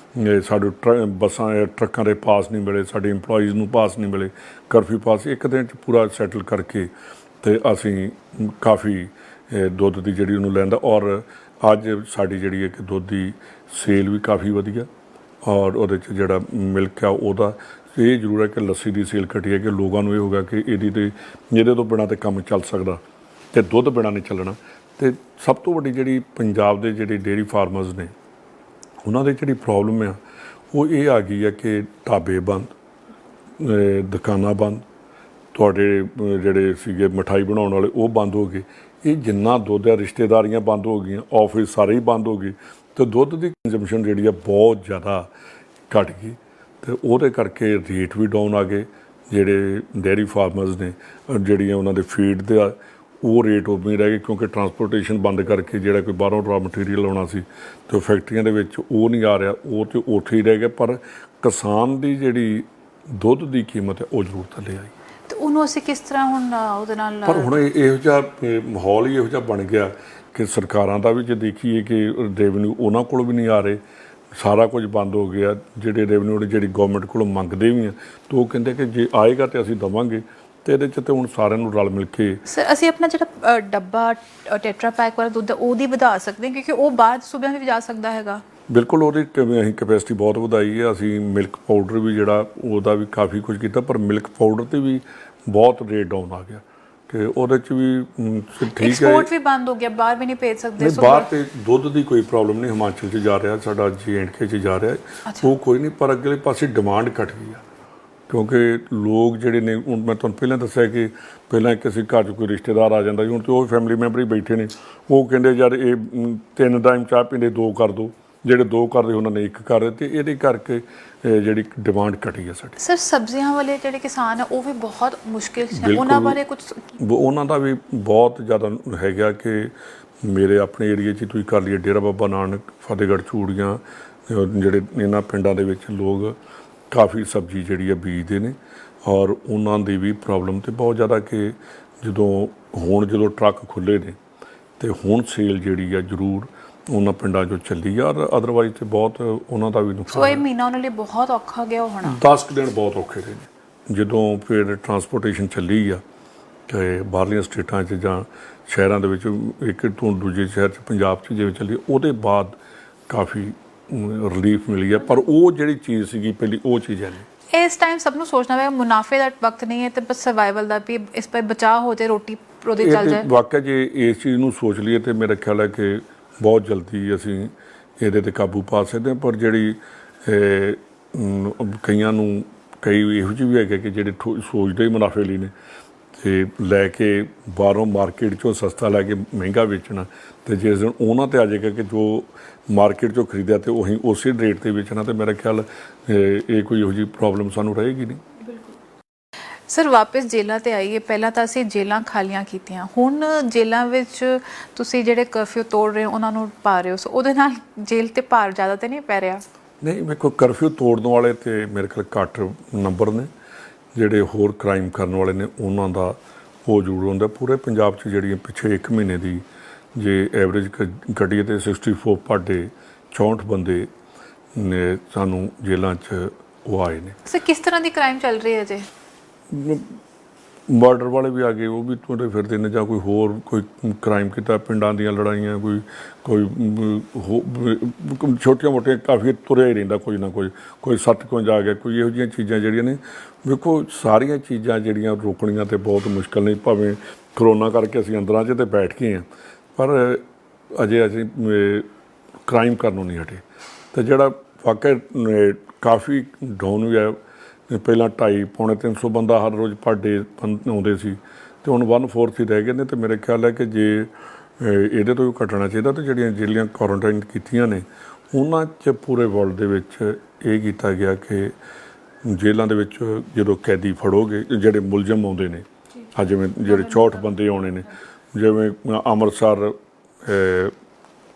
ਸਾਡੇ ਬੱਸਾਂ ਟਰੱਕਾਂ ਦੇ ਪਾਸ ਨਹੀਂ ਮਿਲੇ, ਸਾਡੇ ਇੰਪਲੋਈਜ਼ ਨੂੰ ਪਾਸ ਨਹੀਂ ਮਿਲੇ, ਕਰਫਿਊ ਪਾਸ ਇੱਕ ਦਿਨ 'ਚ ਪੂਰਾ ਸੈਟਲ ਕਰਕੇ ਅਤੇ ਅਸੀਂ ਕਾਫੀ ਦੁੱਧ ਦੀ ਜਿਹੜੀ ਉਹਨੂੰ ਲੈਂਦਾ। ਔਰ ਅੱਜ ਸਾਡੀ ਜਿਹੜੀ ਹੈ ਕਿ ਦੁੱਧ ਦੀ ਸੇਲ ਵੀ ਕਾਫੀ ਵਧੀਆ, ਔਰ ਉਹਦੇ 'ਚ ਜਿਹੜਾ ਮਿਲਕ ਆ ਉਹਦਾ ਇਹ ਜ਼ਰੂਰ ਹੈ ਕਿ ਲੱਸੀ ਦੀ ਸੇਲ ਘਟੀ ਹੈ ਕਿ ਲੋਕਾਂ ਨੂੰ ਇਹ ਹੋ ਗਿਆ ਕਿ ਇਹਦੇ ਤੋਂ ਬਿਨਾਂ ਤਾਂ ਕੰਮ ਚੱਲ ਸਕਦਾ ਅਤੇ ਦੁੱਧ ਬਿਨਾਂ ਨਹੀਂ ਚੱਲਣਾ। ਅਤੇ ਸਭ ਤੋਂ ਵੱਡੀ ਜਿਹੜੀ ਪੰਜਾਬ ਦੇ ਜਿਹੜੇ ਡੇਅਰੀ ਫਾਰਮਰਸ ਨੇ ਉਹਨਾਂ ਦੀ ਜਿਹੜੀ ਪ੍ਰੋਬਲਮ ਆ ਉਹ ਇਹ ਆ ਗਈ ਹੈ ਕਿ ਢਾਬੇ ਬੰਦ, ਦੁਕਾਨਾਂ ਬੰਦ, ਤੁਹਾਡੇ ਜਿਹੜੇ ਸੀਗੇ ਮਿਠਾਈ ਬਣਾਉਣ ਵਾਲੇ ਉਹ ਬੰਦ ਹੋ ਗਏ। ਇਹ ਜਿੰਨਾ ਦੁੱਧ ਹੈ, ਰਿਸ਼ਤੇਦਾਰੀਆਂ ਬੰਦ ਹੋ ਗਈਆਂ, ਆਫਿਸ ਸਾਰੇ ਹੀ ਬੰਦ ਹੋ ਗਏ ਅਤੇ ਦੁੱਧ ਦੀ ਕੰਜ਼ੰਪਸ਼ਨ ਜਿਹੜੀ ਆ ਬਹੁਤ ਜ਼ਿਆਦਾ ਘੱਟ ਗਈ। ਅਤੇ ਉਹਦੇ ਕਰਕੇ ਰੇਟ ਵੀ ਡਾਊਨ ਆ ਗਏ। ਜਿਹੜੇ ਡੇਅਰੀ ਫਾਰਮਰਸ ਨੇ ਜਿਹੜੀਆਂ ਉਹਨਾਂ ਦੇ ਫੀਡ ਦੇ ਉਹ ਰੇਟ ਉਵੇਂ ਰਹਿ ਗਏ ਕਿਉਂਕਿ ਟਰਾਂਸਪੋਰਟੇਸ਼ਨ ਬੰਦ ਕਰਕੇ ਜਿਹੜਾ ਕੋਈ ਬਾਹਰੋਂ ਰਾ ਮਟੀਰੀਅਲ ਆਉਣਾ ਸੀ ਅਤੇ ਉਹ ਫੈਕਟਰੀਆਂ ਦੇ ਵਿੱਚ ਉਹ ਨਹੀਂ ਆ ਰਿਹਾ, ਉਹ ਤਾਂ ਉੱਥੇ ਹੀ ਰਹਿ ਗਿਆ। ਪਰ ਕਿਸਾਨ ਦੀ ਜਿਹੜੀ ਦੁੱਧ ਦੀ ਕੀਮਤ ਹੈ ਉਹ ਜ਼ਰੂਰ ਥੱਲੇ ਆਈ। ਤੇ ਉਹਨੂੰ ਅਸੀਂ ਕਿਸ ਤਰ੍ਹਾਂ ਹੁਣ ਉਹਦੇ ਨਾਲ ਪਰ ਹੁਣ ਇਹੋ ਜਿਹਾ ਮਾਹੌਲ ਹੀ ਇਹੋ ਜਿਹਾ ਬਣ ਗਿਆ ਕਿ ਸਰਕਾਰਾਂ ਦਾ ਵੀ ਜੇ ਦੇਖੀਏ ਕਿ ਰੈਵਨਿਊ ਉਹਨਾਂ ਕੋਲ ਵੀ ਨਹੀਂ ਆ ਰਹੇ, ਸਾਰਾ ਕੁਝ ਬੰਦ ਹੋ ਗਿਆ। ਜਿਹੜੇ ਰੈਵਨਿਊ ਜਿਹੜੀ ਗੌਰਮੈਂਟ ਕੋਲੋਂ ਮੰਗਦੇ ਵੀ ਆ ਤਾਂ ਉਹ ਕਹਿੰਦੇ ਕਿ ਜੇ ਆਏਗਾ ਤਾਂ ਅਸੀਂ ਦੇਵਾਂਗੇ। ਅਤੇ ਇਹਦੇ 'ਚ ਤਾਂ ਹੁਣ ਸਾਰਿਆਂ ਨੂੰ ਰਲ ਮਿਲ ਕੇ ਸਰ ਅਸੀਂ ਆਪਣਾ ਜਿਹੜਾ ਡੱਬਾ ਟੈਟਰਾ ਪੈਕ ਵਾਲਾ ਦੁੱਧ ਉਹਦੀ ਵਧਾ ਸਕਦੇ ਹਾਂ ਕਿਉਂਕਿ ਉਹ ਬਾਅਦ ਸੂਬਿਆਂ ਵਿੱਚ ਜਾ ਸਕਦਾ ਹੈਗਾ। ਬਿਲਕੁਲ, ਉਹਦੀ ਅਸੀਂ ਕੈਪੈਸਿਟੀ ਬਹੁਤ ਵਧਾਈ ਹੈ। ਅਸੀਂ ਮਿਲਕ ਪਾਊਡਰ ਵੀ ਜਿਹੜਾ ਉਹਦਾ ਵੀ ਕਾਫੀ ਕੁਝ ਕੀਤਾ, ਪਰ ਮਿਲਕ ਪਾਊਡਰ 'ਤੇ ਵੀ ਬਹੁਤ ਰੇਟ ਡਾਊਨ ਆ ਗਿਆ ਕਿ ਉਹਦੇ 'ਚ ਵੀ ਠੀਕ ਹੈ। ਐਕਸਪੋਰਟ ਵੀ ਬੰਦ ਹੋ ਗਿਆ, ਬਾਹਰ ਵੀ ਨਹੀਂ ਭੇਜ ਸਕਦੇ। ਬਾਹਰ ਤੇ ਦੁੱਧ ਦੀ ਕੋਈ ਪ੍ਰੋਬਲਮ ਨਹੀਂ, ਹਿਮਾਚਲ 'ਚ ਜਾ ਰਿਹਾ, ਸਾਡਾ J&K 'ਚ ਜਾ ਰਿਹਾ, ਉਹ ਕੋਈ ਨਹੀਂ। ਪਰ ਅਗਲੇ ਪਾਸੇ ਡਿਮਾਂਡ ਘਟ ਗਈ ਆ ਕਿਉਂਕਿ ਲੋਕ ਜਿਹੜੇ ਨੇ, ਹੁਣ ਮੈਂ ਤੁਹਾਨੂੰ ਪਹਿਲਾਂ ਦੱਸਿਆ ਕਿ ਪਹਿਲਾਂ ਕਿਸੇ ਘਰ 'ਚ ਕੋਈ ਰਿਸ਼ਤੇਦਾਰ ਆ ਜਾਂਦਾ ਸੀ, ਹੁਣ ਤਾਂ ਉਹ ਫੈਮਿਲੀ ਮੈਂਬਰ ਹੀ ਬੈਠੇ ਨੇ, ਉਹ ਕਹਿੰਦੇ ਯਾਰ ਇਹ 3 ਟਾਈਮ ਚਾਹ ਪੀਂਦੇ 2 ਕਰ ਦਿਓ, ਜਿਹੜੇ 2 ਕਰਦੇ ਉਹਨਾਂ ਨੇ 1 ਕਰ ਦਿੱਤੇ। ਇਹਦੇ ਕਰਕੇ ਜਿਹੜੀ ਡਿਮਾਂਡ ਘਟੀ ਹੈ ਸਾਡੀ। ਸਰ ਸਬਜ਼ੀਆਂ ਵਾਲੇ ਜਿਹੜੇ ਕਿਸਾਨ ਹੈ ਉਹ ਵੀ ਬਹੁਤ ਮੁਸ਼ਕਿਲ ਹੈ, ਉਹਨਾਂ ਬਾਰੇ ਕੁਝ? ਉਹਨਾਂ ਦਾ ਵੀ ਬਹੁਤ ਜ਼ਿਆਦਾ ਹੈਗਾ ਕਿ ਮੇਰੇ ਆਪਣੇ ਏਰੀਏ 'ਚ ਤੁਸੀਂ ਕਰ ਲਈਏ ਡੇਰਾ ਬਾਬਾ ਨਾਨਕ, ਫਤਿਹਗੜ੍ਹ ਚੂੜੀਆਂ, ਜਿਹੜੇ ਇਹਨਾਂ ਪਿੰਡਾਂ ਦੇ ਵਿੱਚ ਲੋਕ ਕਾਫੀ ਸਬਜ਼ੀ ਜਿਹੜੀ ਆ ਬੀਜਦੇ ਨੇ, ਔਰ ਉਹਨਾਂ ਦੀ ਵੀ ਪ੍ਰੋਬਲਮ ਤਾਂ ਬਹੁਤ ਜ਼ਿਆਦਾ ਕਿ ਜਦੋਂ ਟਰੱਕ ਖੁੱਲ੍ਹੇ ਨੇ ਅਤੇ ਹੁਣ ਸੇਲ ਜਿਹੜੀ ਆ ਜ਼ਰੂਰ ਉਹਨਾਂ ਪਿੰਡਾਂ 'ਚੋਂ ਚੱਲੀ ਆ, ਔਰ ਅਦਰਵਾਈਜ਼ ਤਾਂ ਬਹੁਤ ਉਹਨਾਂ ਦਾ ਵੀ ਨੁਕਸਾਨ। ਸੋ ਇਹ ਮਹੀਨਾ ਉਹਨਾਂ ਲਈ ਬਹੁਤ ਔਖਾ ਗਿਆ ਹੋਣਾ। 10 ਦਿਨ ਬਹੁਤ ਔਖੇ ਰਹੇ ਨੇ ਜਦੋਂ ਫਿਰ ਟਰਾਂਸਪੋਰਟੇਸ਼ਨ ਚੱਲੀ ਆ ਅਤੇ ਬਾਹਰਲੀਆਂ ਸਟੇਟਾਂ 'ਚ ਜਾਂ ਸ਼ਹਿਰਾਂ ਦੇ ਵਿੱਚ ਇੱਕ ਤੋਂ ਦੂਜੇ ਸ਼ਹਿਰ 'ਚ ਪੰਜਾਬ 'ਚ ਜਿਵੇਂ ਚੱਲੀ, ਉਹਦੇ ਬਾਅਦ ਕਾਫੀ ਰਿਲੀਫ ਮਿਲੀ ਹੈ। ਪਰ ਉਹ ਜਿਹੜੀ ਚੀਜ਼ ਸੀਗੀ ਪਹਿਲੀ ਉਹ ਚੀਜ਼ ਹੈ ਨਹੀਂ। ਇਸ ਟਾਈਮ ਸਭ ਨੂੰ ਸੋਚਣਾ ਪਏਗਾ ਮੁਨਾਫੇ ਦਾ ਵਕਤ ਨਹੀਂ ਹੈ ਤੇ ਬਸ ਸਰਵਾਈਵਲ ਦਾ ਵੀ ਇਸ 'ਤੇ ਬਚਾਅ ਹੋ ਜਾਏ, ਰੋਟੀ ਉਹਦੀ ਚੱਲ ਜਾਏ। ਵਾਕਿਆ ਜੇ ਇਸ ਚੀਜ਼ ਨੂੰ ਸੋਚ ਲਈਏ ਤਾਂ ਮੇਰਾ ਖਿਆਲ ਹੈ ਕਿ ਬਹੁਤ ਜਲਦੀ ਅਸੀਂ ਇਹਦੇ 'ਤੇ ਕਾਬੂ ਪਾ ਸਕਦੇ ਹਾਂ। ਪਰ ਜਿਹੜੀ ਕਈਆਂ ਨੂੰ ਕਈ ਇਹੋ ਜਿਹੇ ਵੀ ਹੈਗੇ ਕਿ ਜਿਹੜੇ ਸੋਚਦੇ ਹੀ ਮੁਨਾਫੇ ਲਈ ਨੇ ਅਤੇ ਲੈ ਕੇ ਬਾਹਰੋਂ ਮਾਰਕੀਟ 'ਚੋਂ ਸਸਤਾ ਲੈ ਕੇ ਮਹਿੰਗਾ ਵੇਚਣਾ, ਅਤੇ ਜਿਸ ਦਿਨ ਉਹਨਾਂ 'ਤੇ ਆ ਜਾਏਗਾ ਕਿ ਜੋ ਮਾਰਕੀਟ 'ਚੋਂ ਖਰੀਦਿਆ ਅਤੇ ਉਹੀ ਉਸੇ ਰੇਟ 'ਤੇ ਵੇਚਣਾ, ਅਤੇ ਮੇਰਾ ਖਿਆਲ ਇਹ ਕੋਈ ਇਹੋ ਜਿਹੀ ਪ੍ਰੋਬਲਮ ਸਾਨੂੰ ਰਹੇਗੀ ਨਹੀਂ। ਸਰ ਵਾਪਸ ਜੇਲ੍ਹਾਂ 'ਤੇ ਆਈਏ, ਪਹਿਲਾਂ ਤਾਂ ਅਸੀਂ ਜੇਲ੍ਹਾਂ ਖਾਲੀਆਂ ਕੀਤੀਆਂ, ਹੁਣ ਜੇਲ੍ਹਾਂ ਵਿੱਚ ਤੁਸੀਂ ਜਿਹੜੇ ਕਰਫਿਊ ਤੋੜ ਰਹੇ ਹੋ ਉਹਨਾਂ ਨੂੰ ਪਾ ਰਹੇ ਹੋ, ਸੋ ਉਹਦੇ ਨਾਲ ਜੇਲ੍ਹ 'ਤੇ ਭਾਰ ਜ਼ਿਆਦਾ ਤਾਂ ਨਹੀਂ ਪੈ ਰਿਹਾ? ਨਹੀਂ, ਵੇਖੋ ਕਰਫਿਊ ਤੋੜਨ ਵਾਲੇ ਤਾਂ ਮੇਰੇ ਖਿਆਲ ਘੱਟ ਨੰਬਰ ਨੇ, ਜਿਹੜੇ ਹੋਰ ਕ੍ਰਾਈਮ ਕਰਨ ਵਾਲੇ ਨੇ ਉਹਨਾਂ ਦਾ ਉਹ ਜ਼ਰੂਰ ਹੁੰਦਾ। ਪੂਰੇ ਪੰਜਾਬ 'ਚ ਜਿਹੜੀਆਂ ਪਿੱਛੇ 1 ਮਹੀਨੇ ਦੀ ਜੇ ਐਵਰੇਜ ਕੱਢੀਏ ਤਾਂ 64 ਪਰ ਡੇ 64 ਬੰਦੇ ਨੇ ਸਾਨੂੰ ਜੇਲ੍ਹਾਂ 'ਚ ਉਹ ਆਏ ਨੇ। ਸਰ ਕਿਸ ਤਰ੍ਹਾਂ ਦੀ ਕ੍ਰਾਈਮ ਚੱਲ ਰਹੀ ਹੈ ਜੀ? ਬਾਰਡਰ ਵਾਲੇ ਵੀ ਆ ਗਏ, ਉਹ ਵੀ ਤੁਰੇ ਫਿਰਦੇ ਨੇ, ਜਾਂ ਕੋਈ ਹੋਰ ਕੋਈ ਕ੍ਰਾਈਮ ਕੀਤਾ, ਪਿੰਡਾਂ ਦੀਆਂ ਲੜਾਈਆਂ, ਕੋਈ ਛੋਟੀਆਂ ਮੋਟੀਆਂ ਕਾਫੀ ਤੁਰਿਆ ਹੀ ਰਹਿੰਦਾ ਕੋਈ ਨਾ ਕੋਈ ਸੱਤਕੁੰਜ ਆ ਗਿਆ, ਕੋਈ ਇਹੋ ਜਿਹੀਆਂ ਚੀਜ਼ਾਂ ਜਿਹੜੀਆਂ ਨੇ। ਵੇਖੋ ਸਾਰੀਆਂ ਚੀਜ਼ਾਂ ਜਿਹੜੀਆਂ ਰੋਕਣੀਆਂ ਤਾਂ ਬਹੁਤ ਮੁਸ਼ਕਿਲ ਨੇ, ਭਾਵੇਂ ਕਰੋਨਾ ਕਰਕੇ ਅਸੀਂ ਅੰਦਰਾਂ 'ਚ ਤੇ ਬੈਠ ਗਏ ਹਾਂ, ਪਰ ਅਜੇ ਅਸੀਂ ਕ੍ਰਾਈਮ ਕਰਨੋਂ ਨਹੀਂ ਹਟੇ। ਅਤੇ ਜਿਹੜਾ ਵਾਕਿਆ ਕਾਫੀ ਡਾਊਨ ਵੀ ਹੈ। ਪਹਿਲਾਂ 250 ਪੌਣੇ 300 ਬੰਦਾ ਹਰ ਰੋਜ਼ ਪਰ ਡੇ ਆਉਂਦੇ ਸੀ, ਅਤੇ ਹੁਣ 1/4 ਹੀ ਰਹਿ ਗਏ ਨੇ। ਅਤੇ ਮੇਰੇ ਖਿਆਲ ਹੈ ਕਿ ਜੇ ਇਹਦੇ ਤੋਂ ਵੀ ਘਟਣਾ ਚਾਹੀਦਾ। ਅਤੇ ਜਿਹੜੀਆਂ ਜੇਲ੍ਹਾਂ ਕੁਆਰੰਟਾਈਨ ਕੀਤੀਆਂ ਨੇ ਉਹਨਾਂ 'ਚ ਪੂਰੇ ਵਰਲਡ ਦੇ ਵਿੱਚ ਇਹ ਕੀਤਾ ਗਿਆ ਕਿ ਜੇਲ੍ਹਾਂ ਦੇ ਵਿੱਚ ਜਦੋਂ ਕੈਦੀ ਫੜੋਗੇ, ਜਿਹੜੇ ਮੁਲਜ਼ਮ ਆਉਂਦੇ ਨੇ, ਜਿਵੇਂ ਜਿਹੜੇ 64 ਬੰਦੇ ਆਉਣੇ ਨੇ, ਜਿਵੇਂ ਅੰਮ੍ਰਿਤਸਰ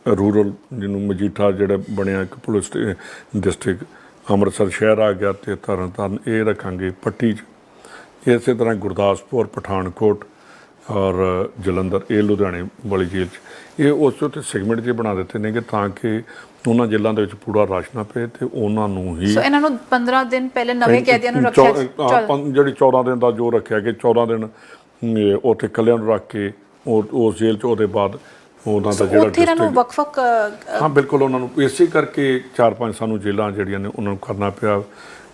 ਰੂਰਲ ਜਿਹਨੂੰ ਮਜੀਠਾ ਜਿਹੜਾ ਬਣਿਆ ਇੱਕ ਪੁਲਿਸ ਡਿਸਟ੍ਰਿਕਟ, ਅੰਮ੍ਰਿਤਸਰ ਸ਼ਹਿਰ ਆ ਗਿਆ, ਅਤੇ ਤਰਨਤਾਰਨ ਇਹ ਰੱਖਾਂਗੇ ਪੱਟੀ 'ਚ। ਇਸੇ ਤਰ੍ਹਾਂ ਗੁਰਦਾਸਪੁਰ, ਪਠਾਨਕੋਟ ਔਰ ਜਲੰਧਰ, ਇਹ ਲੁਧਿਆਣੇ ਵਾਲੀ ਜੇਲ੍ਹ 'ਚ ਇਹ ਉਸ ਉੱਤੇ ਸੈਗਮੈਂਟ ਜਿਹੇ ਬਣਾ ਦਿੱਤੇ ਨੇ ਕਿ ਤਾਂ ਕਿ ਉਹਨਾਂ ਜੇਲ੍ਹਾਂ ਦੇ ਵਿੱਚ ਪੂਰਾ ਰਸ਼ ਨਾ ਪਏ, ਅਤੇ ਉਹਨਾਂ ਨੂੰ ਹੀ ਇਹਨਾਂ ਨੂੰ 15 ਦਿਨ ਪਹਿਲੇ ਨਵੇਂ ਕੈਦੀਆਂ ਨੂੰ ਰੱਖਿਆ ਜਿਹੜੀ 14 ਦਿਨ ਦਾ ਜੋ ਰੱਖਿਆ ਕਿ 14 ਦਿਨ ਉੱਥੇ ਇਕੱਲਿਆਂ ਨੂੰ ਰੱਖ ਕੇ ਉਸ ਜੇਲ੍ਹ 'ਚ, ਉਹਦੇ ਬਾਅਦ ਉਹਨਾਂ ਦਾ ਜਿਹੜਾ ਵੱਖ-ਵੱਖ ਹਾਂ ਬਿਲਕੁਲ ਉਹਨਾਂ ਨੂੰ ਇਸੇ ਕਰਕੇ 4-5 ਸਾਨੂੰ ਜੇਲ੍ਹਾਂ ਜਿਹੜੀਆਂ ਨੇ ਉਹਨਾਂ ਨੂੰ ਕਰਨਾ ਪਿਆ,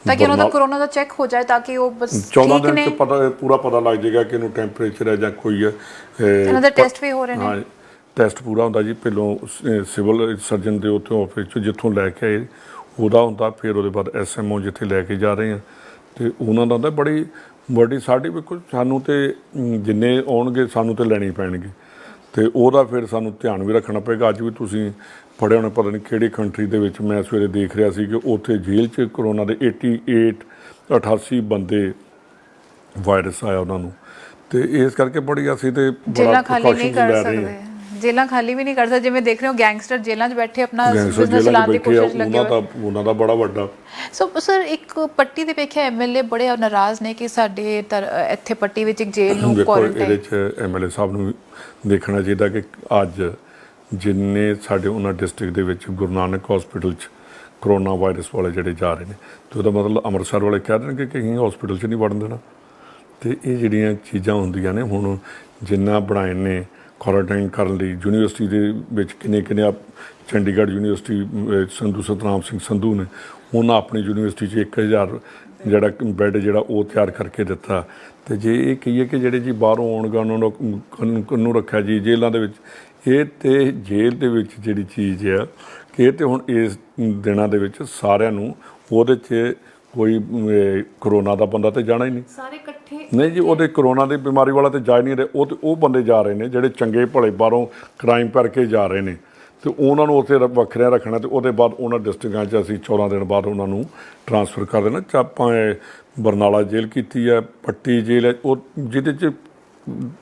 ਤਾਂ ਕਿ ਉਹਨਾਂ ਦਾ ਕਰੋਨਾ ਦਾ ਚੈੱਕ ਹੋ ਜਾਏ, ਤਾਂ ਕਿ ਉਹ ਬਸ 14 ਦਿਨ 'ਚ ਪੂਰਾ ਪਤਾ ਲੱਗ ਜਾਏਗਾ ਕਿ ਇਹਨੂੰ ਟੈਂਪਰੇਚਰ ਹੈ ਜਾਂ ਕੋਈ ਹੈ। ਇਹਨਾਂ ਦੇ ਟੈਸਟ ਵੀ ਹੋ ਰਹੇ ਨੇ। ਹਾਂ, ਟੈਸਟ ਪੂਰਾ ਹੁੰਦਾ ਜੀ। ਪਹਿਲੋਂ ਸਿਵਲ ਸਰਜਨ ਦੇ ਉੱਥੋਂ ਆਫਿਸ 'ਚੋਂ ਜਿੱਥੋਂ ਲੈ ਕੇ ਆਏ ਉਹਦਾ ਹੁੰਦਾ, ਫਿਰ ਉਹਦੇ ਬਾਅਦ SMO ਜਿੱਥੇ ਲੈ ਕੇ ਜਾ ਰਹੇ ਹਾਂ ਅਤੇ ਉਹਨਾਂ ਦਾ ਹੁੰਦਾ। ਬੜੀ ਵੱਡੀ ਸਾਡੀ ਵੇਖੋ, ਸਾਨੂੰ ਤਾਂ ਜਿੰਨੇ ਆਉਣਗੇ ਸਾਨੂੰ ਤਾਂ ਲੈਣੇ ਪੈਣਗੇ, ਅਤੇ ਉਹਦਾ ਫਿਰ ਸਾਨੂੰ ਧਿਆਨ ਵੀ ਰੱਖਣਾ ਪਏਗਾ। ਅੱਜ ਵੀ ਤੁਸੀਂ ਪੜ੍ਹਿਆ ਹੋਣਾ, ਪਤਾ ਨਹੀਂ ਕਿਹੜੀ ਕੰਟਰੀ ਦੇ ਵਿੱਚ, ਮੈਂ ਸਵੇਰੇ ਦੇਖ ਰਿਹਾ ਸੀ ਕਿ ਉੱਥੇ ਜੇਲ੍ਹ 'ਚ ਕਰੋਨਾ ਦੇ 88 ਬੰਦੇ ਵਾਇਰਸ ਆਇਆ ਉਹਨਾਂ ਨੂੰ। ਅਤੇ ਇਸ ਕਰਕੇ ਬੜੀ ਅਸੀਂ ਤਾਂ ਜੇਲ੍ਹਾਂ ਖਾਲੀ ਨਹੀਂ ਕਰ ਸਕਦੇ, ਜੇਲ੍ਹਾਂ ਖਾਲੀ ਵੀ ਨਹੀਂ ਕਰ ਸਕਦੇ। ਜਿਵੇਂ ਦੇਖ ਰਹੇ ਹੋ ਗੈਂਗਸਟਰ ਜੇਲ੍ਹਾਂ 'ਚ ਬੈਠੇ ਆਪਣਾ ਬਿਜ਼ਨਸ ਚਲਾਉਣ ਦੀ ਕੋਸ਼ਿਸ਼ ਲੱਗੇ ਹੋਏ, ਉਹਨਾਂ ਦਾ ਬੜਾ ਵੱਡਾ। ਸੋ ਸਰ ਇੱਕ ਪੱਟੀ ਦੇ ਵੇਖਿਆ MLA ਬੜੇ ਨਾਰਾਜ਼ ਨੇ ਕਿ ਸਾਡੇ ਇੱਥੇ ਪੱਟੀ ਵਿੱਚ ਇੱਕ ਜੇਲ੍ਹ ਨੂੰ ਕੁਆਰੰਟਾਈਨ। ਇਹਦੇ 'ਚ MLA ਸਾਹਿਬ ਨੂੰ ਦੇਖਣਾ ਚਾਹੀਦਾ ਕਿ ਅੱਜ ਜਿੰਨੇ ਸਾਡੇ ਉਹਨਾਂ ਡਿਸਟ੍ਰਿਕਟ ਦੇ ਵਿੱਚ ਗੁਰੂ ਨਾਨਕ ਹਸਪੀਟਲ 'ਚ ਕਰੋਨਾ ਵਾਇਰਸ ਵਾਲੇ ਜਿਹੜੇ ਜਾ ਰਹੇ ਨੇ, ਅਤੇ ਉਹਦਾ ਮਤਲਬ ਅੰਮ੍ਰਿਤਸਰ ਵਾਲੇ ਕਹਿ ਦੇਣਗੇ ਕਿ ਅਸੀਂ ਹਸਪੀਟਲ 'ਚ ਨਹੀਂ ਵੜਨ ਦੇਣਾ। ਅਤੇ ਇਹ ਜਿਹੜੀਆਂ ਚੀਜ਼ਾਂ ਹੁੰਦੀਆਂ ਨੇ, ਹੁਣ ਜਿੰਨਾ ਬਣਾਏ ਨੇ ਕੁਆਰੰਟਾਈਨ ਕਰਨ ਲਈ, ਯੂਨੀਵਰਸਿਟੀ ਦੇ ਵਿੱਚ ਕਿੰਨੇ ਚੰਡੀਗੜ੍ਹ ਯੂਨੀਵਰਸਿਟੀ ਸੰਧੂ ਸਤਨਾਮ ਸਿੰਘ ਸੰਧੂ ਨੇ, ਉਹਨਾਂ ਆਪਣੀ ਯੂਨੀਵਰਸਿਟੀ 'ਚ 1000 ਜਿਹੜਾ ਬੈੱਡ ਜਿਹੜਾ ਉਹ ਤਿਆਰ ਕਰਕੇ ਦਿੱਤਾ। ਅਤੇ ਜੇ ਇਹ ਕਹੀਏ ਕਿ ਜਿਹੜੇ ਜੀ ਬਾਹਰੋਂ ਆਉਣਗੇ ਉਹਨਾਂ ਨੂੰ ਰੱਖਿਆ ਜੀ ਜੇਲ੍ਹਾਂ ਦੇ ਵਿੱਚ, ਇਹ ਤਾਂ ਜੇਲ੍ਹ ਦੇ ਵਿੱਚ ਜਿਹੜੀ ਚੀਜ਼ ਆ ਕਿ ਇਹ ਤਾਂ ਹੁਣ ਇਸ ਦਿਨਾਂ ਦੇ ਵਿੱਚ ਸਾਰਿਆਂ ਨੂੰ ਉਹਦੇ 'ਚ ਕੋਈ ਕਰੋਨਾ ਦਾ ਬੰਦਾ ਤਾਂ ਜਾਣਾ ਹੀ ਨਹੀਂ, ਸਾਰੇ ਇਕੱਠੇ ਨਹੀਂ ਜੀ। ਉਹਦੇ ਕਰੋਨਾ ਦੀ ਬਿਮਾਰੀ ਵਾਲਾ ਤਾਂ ਜਾ ਹੀ ਨਹੀਂ ਰਹੇ, ਉਹ ਬੰਦੇ ਜਾ ਰਹੇ ਨੇ ਜਿਹੜੇ ਚੰਗੇ ਭਲੇ ਬਾਹਰੋਂ ਕ੍ਰਾਈਮ ਕਰਕੇ ਜਾ ਰਹੇ ਨੇ, ਅਤੇ ਉਹਨਾਂ ਨੂੰ ਉੱਥੇ ਵੱਖਰਿਆਂ ਰੱਖਣਾ, ਅਤੇ ਉਹਦੇ ਬਾਅਦ ਉਹਨਾਂ ਡਿਸਟ੍ਰਿਕਟਾਂ 'ਚ ਅਸੀਂ 14 ਦਿਨ ਬਾਅਦ ਉਹਨਾਂ ਨੂੰ ਟਰਾਂਸਫਰ ਕਰ ਦੇਣਾ। ਆਪਾਂ ਬਰਨਾਲਾ ਜੇਲ੍ਹ ਕੀਤੀ ਹੈ, ਪੱਟੀ ਜੇਲ੍ਹ ਹੈ, ਉਹ ਜਿਹਦੇ 'ਚ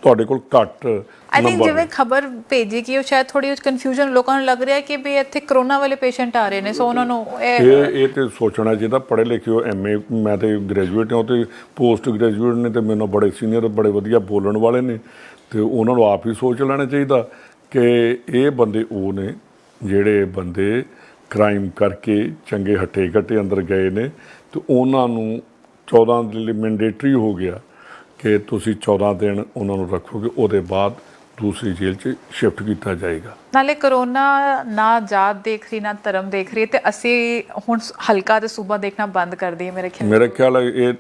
ਤੁਹਾਡੇ ਕੋਲ ਘੱਟ ਆਈ ਥਿੰਕ ਜਿਵੇਂ ਖਬਰ ਭੇਜੀ ਕਿ ਉਹ ਸ਼ਾਇਦ ਥੋੜੀ ਕਨਫਿਊਜ਼ਨ ਲੋਕਾਂ ਨੂੰ ਲੱਗ ਰਿਹਾ ਕਿ ਵੀ ਇੱਥੇ ਕਰੋਨਾ ਵਾਲੇ ਪੇਸ਼ੈਂਟ ਆ ਰਹੇ ਨੇ, ਸੋ ਉਹਨਾਂ ਨੂੰ ਇਹ ਤੇ ਸੋਚਣਾ ਚਾਹੀਦਾ। ਪੜ੍ਹੇ ਲਿਖੇ ਹੋ, MA, ਮੈਂ ਤੇ ਗ੍ਰੈਜੂਏਟ ਹਾਂ, ਅਤੇ ਪੋਸਟ ਗ੍ਰੈਜੂਏਟ ਨੇ, ਅਤੇ ਮੈਨੂੰ ਬੜੇ ਸੀਨੀਅਰ ਬੜੇ ਵਧੀਆ ਬੋਲਣ ਵਾਲੇ ਨੇ, ਅਤੇ ਉਹਨਾਂ ਨੂੰ ਆਪ ਹੀ ਸੋਚ ਲੈਣਾ ਚਾਹੀਦਾ ਕਿ ਇਹ ਬੰਦੇ ਉਹ ਨੇ ਜਿਹੜੇ ਬੰਦੇ ਕ੍ਰਾਈਮ ਕਰਕੇ ਚੰਗੇ ਹੱਟੇ ਘੱਟੇ ਅੰਦਰ ਗਏ ਨੇ, ਅਤੇ ਉਹਨਾਂ ਨੂੰ 14 ਦਿਨ ਲਈ ਮੈਂਡੇਟਰੀ ਹੋ ਗਿਆ ਕਿ ਤੁਸੀਂ 14 ਦਿਨ ਉਹਨਾਂ ਨੂੰ ਰੱਖੋਗੇ, ਉਹਦੇ ਬਾਅਦ ਦੂਸਰੀ ਜੇਲ੍ਹ 'ਚ ਸ਼ਿਫਟ ਕੀਤਾ ਜਾਏਗਾ। ਨਾਲੇ ਕਰੋਨਾ ਨਾ ਜਾਤ ਦੇਖ ਰਹੀ ਨਾ ਧਰਮ ਦੇਖ ਰਹੀ, ਅਤੇ ਅਸੀਂ ਹੁਣ ਹਲਕਾ ਤੇ ਸੂਬਾ ਦੇਖਣਾ ਬੰਦ ਕਰ ਦਈਏ। ਮੇਰੇ ਖਿਆਲ ਇਹ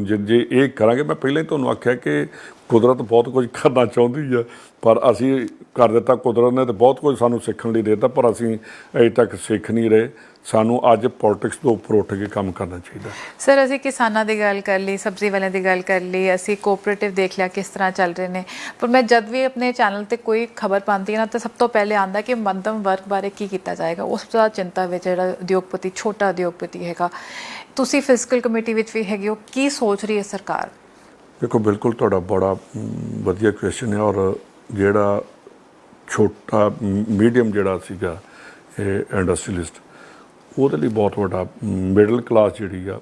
ਜੇ ਇਹ ਕਰਾਂਗੇ, ਮੈਂ ਪਹਿਲਾਂ ਹੀ ਤੁਹਾਨੂੰ ਆਖਿਆ ਕਿ ਕੁਦਰਤ ਬਹੁਤ ਕੁਝ ਕਰਨਾ ਚਾਹੁੰਦੀ ਆ, ਪਰ ਅਸੀਂ ਕਰ ਦਿੱਤਾ। ਕੁਦਰਤ ਨੇ ਤਾਂ ਬਹੁਤ ਕੁਝ ਸਾਨੂੰ ਸਿੱਖਣ ਲਈ ਦੇ ਦਿੱਤਾ, ਪਰ ਅਸੀਂ ਅਜੇ ਤੱਕ ਸਿੱਖ ਨਹੀਂ ਰਹੇ। ਸਾਨੂੰ ਅੱਜ ਪੋਲੀਟਿਕਸ ਤੋਂ ਉੱਪਰ ਉੱਠ ਕੇ ਕੰਮ ਕਰਨਾ ਚਾਹੀਦਾ। ਸਰ ਅਸੀਂ ਕਿਸਾਨਾਂ ਦੀ ਗੱਲ ਕਰ ਲਈ, ਸਬਜ਼ੀ ਵਾਲਿਆਂ ਦੀ ਗੱਲ ਕਰ ਲਈ, ਅਸੀਂ ਕੋਆਪਰੇਟਿਵ ਦੇਖ ਲਿਆ ਕਿਸ ਤਰ੍ਹਾਂ ਚੱਲ ਰਹੇ ਨੇ, ਪਰ ਮੈਂ ਜਦ ਵੀ ਆਪਣੇ ਚੈਨਲ 'ਤੇ ਕੋਈ ਖਬਰ ਪਾਉਂਦੀ ਹਾਂ ਤਾਂ ਸਭ ਤੋਂ ਪਹਿਲੇ ਆਉਂਦਾ ਕਿ ਮੱਧਮ ਵਰਗ ਬਾਰੇ ਕੀ ਕੀਤਾ ਜਾਏਗਾ। ਉਸ ਤੋਂ ਬਾਅਦ ਚਿੰਤਾ ਵਿੱਚ ਜਿਹੜਾ ਉਦਯੋਗਪਤੀ, ਛੋਟਾ ਉਦਯੋਗਪਤੀ ਹੈਗਾ, ਤੁਸੀਂ ਫਿਸਕਲ ਕਮੇਟੀ ਵਿੱਚ ਵੀ ਹੈਗੇ ਹੋ, ਕੀ ਸੋਚ ਰਹੀ ਹੈ ਸਰਕਾਰ? ਦੇਖੋ ਬਿਲਕੁਲ ਤੁਹਾਡਾ ਬੜਾ ਵਧੀਆ ਕੁਐਸਚਨ ਹੈ, ਔਰ ਜਿਹੜਾ ਛੋਟਾ ਮੀਡੀਅਮ ਜਿਹੜਾ ਸੀਗਾ ਇਹ ਇੰਡਸਟਰੀਲਿਸਟ, ਉਹਦੇ ਲਈ ਬਹੁਤ ਵੱਡਾ, ਮਿਡਲ ਕਲਾਸ ਜਿਹੜੀ ਆ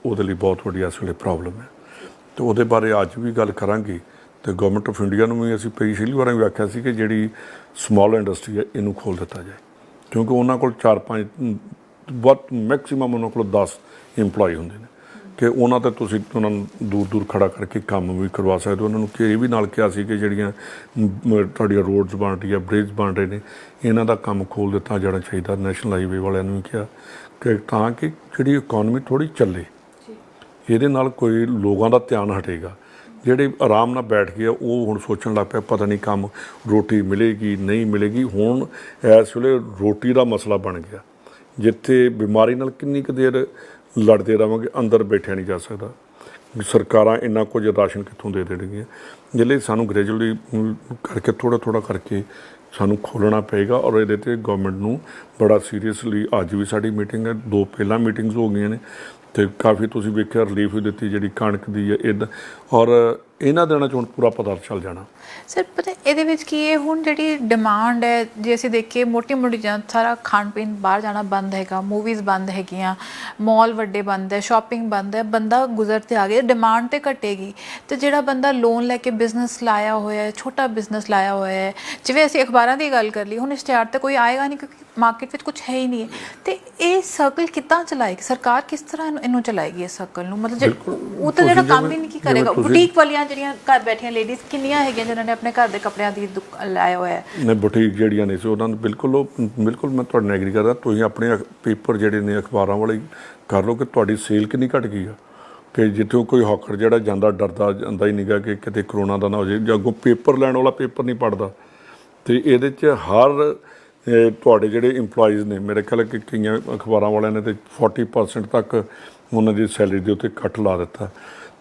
ਉਹਦੇ ਲਈ ਬਹੁਤ ਵੱਡੀ ਇਸ ਵੇਲੇ ਪ੍ਰੋਬਲਮ ਹੈ। ਤੇ ਉਹਦੇ ਬਾਰੇ ਅੱਜ ਵੀ ਗੱਲ ਕਰਾਂਗੇ। ਤੇ ਗਵਰਨਮੈਂਟ ਆਫ ਇੰਡੀਆ ਨੂੰ ਵੀ ਅਸੀਂ ਪਿਛਲੀ ਵਾਰਾਂ ਵੀ ਆਖਿਆ ਸੀ ਕਿ ਜਿਹੜੀ ਸਮਾਲ ਇੰਡਸਟਰੀ ਹੈ ਇਹਨੂੰ ਖੋਲ੍ਹ ਦਿੱਤਾ ਜਾਏ, ਕਿਉਂਕਿ ਉਹਨਾਂ ਕੋਲ 4-5 ਬਹੁਤ ਮੈਕਸੀਮਮ ਉਹਨਾਂ ਕੋਲ 10 ਇੰਪਲਾਈ ਹੁੰਦੇ ਨੇ ਕਿ ਉਹਨਾਂ 'ਤੇ ਤੁਸੀਂ ਉਹਨਾਂ ਨੂੰ ਦੂਰ ਦੂਰ ਖੜਾ ਕਰਕੇ ਕੰਮ ਵੀ ਕਰਵਾ ਸਕਦੇ ਹੋ। ਉਹਨਾਂ ਨੂੰ ਇਹ ਵੀ ਨਾਲ ਕਿਹਾ ਸੀ ਕਿ ਜਿਹੜੀਆਂ ਤੁਹਾਡੀਆਂ ਰੋਡਸ ਬਣ ਰਹੀਆਂ, ਬ੍ਰਿਜ ਬਣ ਰਹੇ ਨੇ, ਇਹਨਾਂ ਦਾ ਕੰਮ ਖੋਲ੍ਹ ਦਿੱਤਾ ਜਾਣਾ ਚਾਹੀਦਾ। ਨੈਸ਼ਨਲ ਹਾਈਵੇ ਵਾਲਿਆਂ ਨੂੰ ਵੀ ਕਿਹਾ ਕਿ ਤਾਂ ਕਿ ਜਿਹੜੀ ਇਕੋਨਮੀ ਥੋੜ੍ਹੀ ਚੱਲੇ, ਇਹਦੇ ਨਾਲ ਕੋਈ ਲੋਕਾਂ ਦਾ ਧਿਆਨ ਹਟੇਗਾ। ਜਿਹੜੇ ਆਰਾਮ ਨਾਲ ਬੈਠ ਗਏ ਉਹ ਹੁਣ ਸੋਚਣ ਲੱਗ ਪਿਆ ਪਤਾ ਨਹੀਂ ਕੰਮ ਰੋਟੀ ਮਿਲੇਗੀ ਨਹੀਂ ਮਿਲੇਗੀ। ਹੁਣ ਇਸ ਵੇਲੇ ਰੋਟੀ ਦਾ ਮਸਲਾ ਬਣ ਗਿਆ, ਜਿੱਥੇ ਬਿਮਾਰੀ ਨਾਲ ਕਿੰਨੀ ਕੁ ਦੇਰ ਲੜਦੇ ਰਹਾਂਗੇ, ਅੰਦਰ ਬੈਠਿਆ ਨਹੀਂ ਜਾ ਸਕਦਾ। ਸਰਕਾਰਾਂ ਇੰਨਾ ਕੁਝ ਰਾਸ਼ਨ ਕਿੱਥੋਂ ਦੇ ਦੇਣਗੀਆਂ। ਜਿਹਦੇ ਲਈ ਸਾਨੂੰ ਗ੍ਰੈਜੂਅਲੀ ਕਰਕੇ ਥੋੜ੍ਹਾ ਕਰਕੇ ਸਾਨੂੰ ਖੋਲ੍ਹਣਾ ਪਏਗਾ ਔਰ ਇਹਦੇ 'ਤੇ ਗੌਰਮੈਂਟ ਨੂੰ ਬੜਾ ਸੀਰੀਅਸਲੀ, ਅੱਜ ਵੀ ਸਾਡੀ ਮੀਟਿੰਗ ਹੈ, 2 ਪਹਿਲਾਂ ਮੀਟਿੰਗਸ ਹੋ ਗਈਆਂ ਨੇ ਅਤੇ ਕਾਫੀ ਤੁਸੀਂ ਵੇਖਿਆ ਰਿਲੀਫ ਵੀ ਦਿੱਤੀ ਜਿਹੜੀ ਕਣਕ ਦੀ ਹੈ ਇੱਦਾਂ, ਔਰ ਇਹਨਾਂ ਦਿਨਾਂ 'ਚ ਹੁਣ ਪੂਰਾ ਪਤਾ ਚੱਲ ਜਾਣਾ। ਸਰ ਪਤਾ ਇਹਦੇ ਵਿੱਚ ਕੀ ਹੈ, ਹੁਣ ਜਿਹੜੀ ਡਿਮਾਂਡ ਹੈ, ਜੇ ਅਸੀਂ ਦੇਖੀਏ ਮੋਟੀ ਜਾਂ ਸਾਰਾ ਖਾਣ ਪੀਣ ਬਾਹਰ ਜਾਣਾ ਬੰਦ ਹੈਗਾ, ਮੂਵੀਜ਼ ਬੰਦ ਹੈਗੀਆਂ, ਮਾਲ ਵੱਡੇ ਬੰਦ ਹੈ, ਸ਼ਾਪਿੰਗ ਬੰਦ ਹੈ, ਬੰਦਾ ਗੁਜ਼ਰਤੇ ਆ ਗਿਆ, ਡਿਮਾਂਡ ਤੇ ਘਟੇਗੀ। ਤੇ ਜਿਹੜਾ ਬੰਦਾ ਲੋਨ ਲੈ ਕੇ ਬਿਜ਼ਨਸ ਲਾਇਆ ਹੋਇਆ ਹੈ, ਛੋਟਾ ਬਿਜ਼ਨਸ ਲਾਇਆ ਹੋਇਆ ਹੈ, ਜਿਵੇਂ ਅਸੀਂ ਅਖਬਾਰਾਂ ਦੀ ਗੱਲ ਕਰ ਲਈ, ਹੁਣ ਇਸ਼ਤਿਹਾਰ ਤੇ ਕੋਈ ਆਏਗਾ ਨਹੀਂ ਕਿਉਂਕਿ ਮਾਰਕੀਟ ਵਿੱਚ ਕੁਝ ਹੈ ਹੀ ਨਹੀਂ ਹੈ। ਤੇ ਇਹ ਸਰਕਲ ਕਿੱਦਾਂ ਚਲਾਏਗੀ ਸਰਕਾਰ, ਕਿਸ ਤਰ੍ਹਾਂ ਇਹਨੂੰ ਚਲਾਏਗੀ ਇਸ ਸਰਕਲ ਨੂੰ? ਮਤਲਬ ਉਹ ਤਾਂ ਜਿਹੜਾ ਕੰਮ ਹੀ ਨਹੀਂ ਕੀ ਕਰੇਗਾ। ਬੁਟੀਕ ਵਾਲੀਆਂ ਜਿਹੜੀਆਂ ਘਰ ਬੈਠੀਆਂ ਲੇਡੀਜ਼ ਕਿੰਨੀਆਂ ਹੈਗੀਆਂ ਜਿਨ੍ਹਾਂ ਨੇ ਆਪਣੇ ਘਰ ਦੇ ਕੱਪੜਿਆਂ ਦੀ ਲਾਇਆ ਹੋਇਆ ਹੈ। ਨੇ ਬੁਟੀਕ ਜਿਹੜੀਆਂ ਨੇ ਸੀ ਉਹਨਾਂ ਨੂੰ ਬਿਲਕੁਲ ਮੈਂ ਤੁਹਾਡੇ ਨਾਲ ਐਗਰੀ ਕਰਦਾ। ਤੁਸੀਂ ਆਪਣੇ ਪੇਪਰ ਜਿਹੜੇ ਨੇ ਅਖਬਾਰਾਂ ਵਾਲੇ ਕਰ ਲਓ ਕਿ ਤੁਹਾਡੀ ਸੇਲ ਕਿੰਨੀ ਘਟ ਗਈ ਆ, ਕਿ ਜਿੱਥੇ ਕੋਈ ਹੌਕਰ ਜਿਹੜਾ ਜਾਂਦਾ ਡਰਦਾ ਜਾਂਦਾ ਹੀ ਨਹੀਂਗਾ ਕਿ ਕਿਤੇ ਕਰੋਨਾ ਦਾ ਨਾ ਹੋ ਜਾਏ, ਜਾਂ ਅੱਗੋਂ ਪੇਪਰ ਲੈਣ ਵਾਲਾ ਪੇਪਰ ਨਹੀਂ ਪੜ੍ਹਦਾ। ਅਤੇ ਇਹਦੇ 'ਚ ਹਰ ਤੁਹਾਡੇ ਜਿਹੜੇ ਇੰਪਲਾਈਜ਼ ਨੇ, ਮੇਰੇ ਖਿਆਲ ਕਿ ਕਈਆਂ ਅਖਬਾਰਾਂ ਵਾਲਿਆਂ ਨੇ ਤਾਂ 40% ਤੱਕ ਉਹਨਾਂ ਦੀ ਸੈਲਰੀ ਦੇ ਉੱਤੇ ਕੱਟ ਲਾ ਦਿੱਤਾ।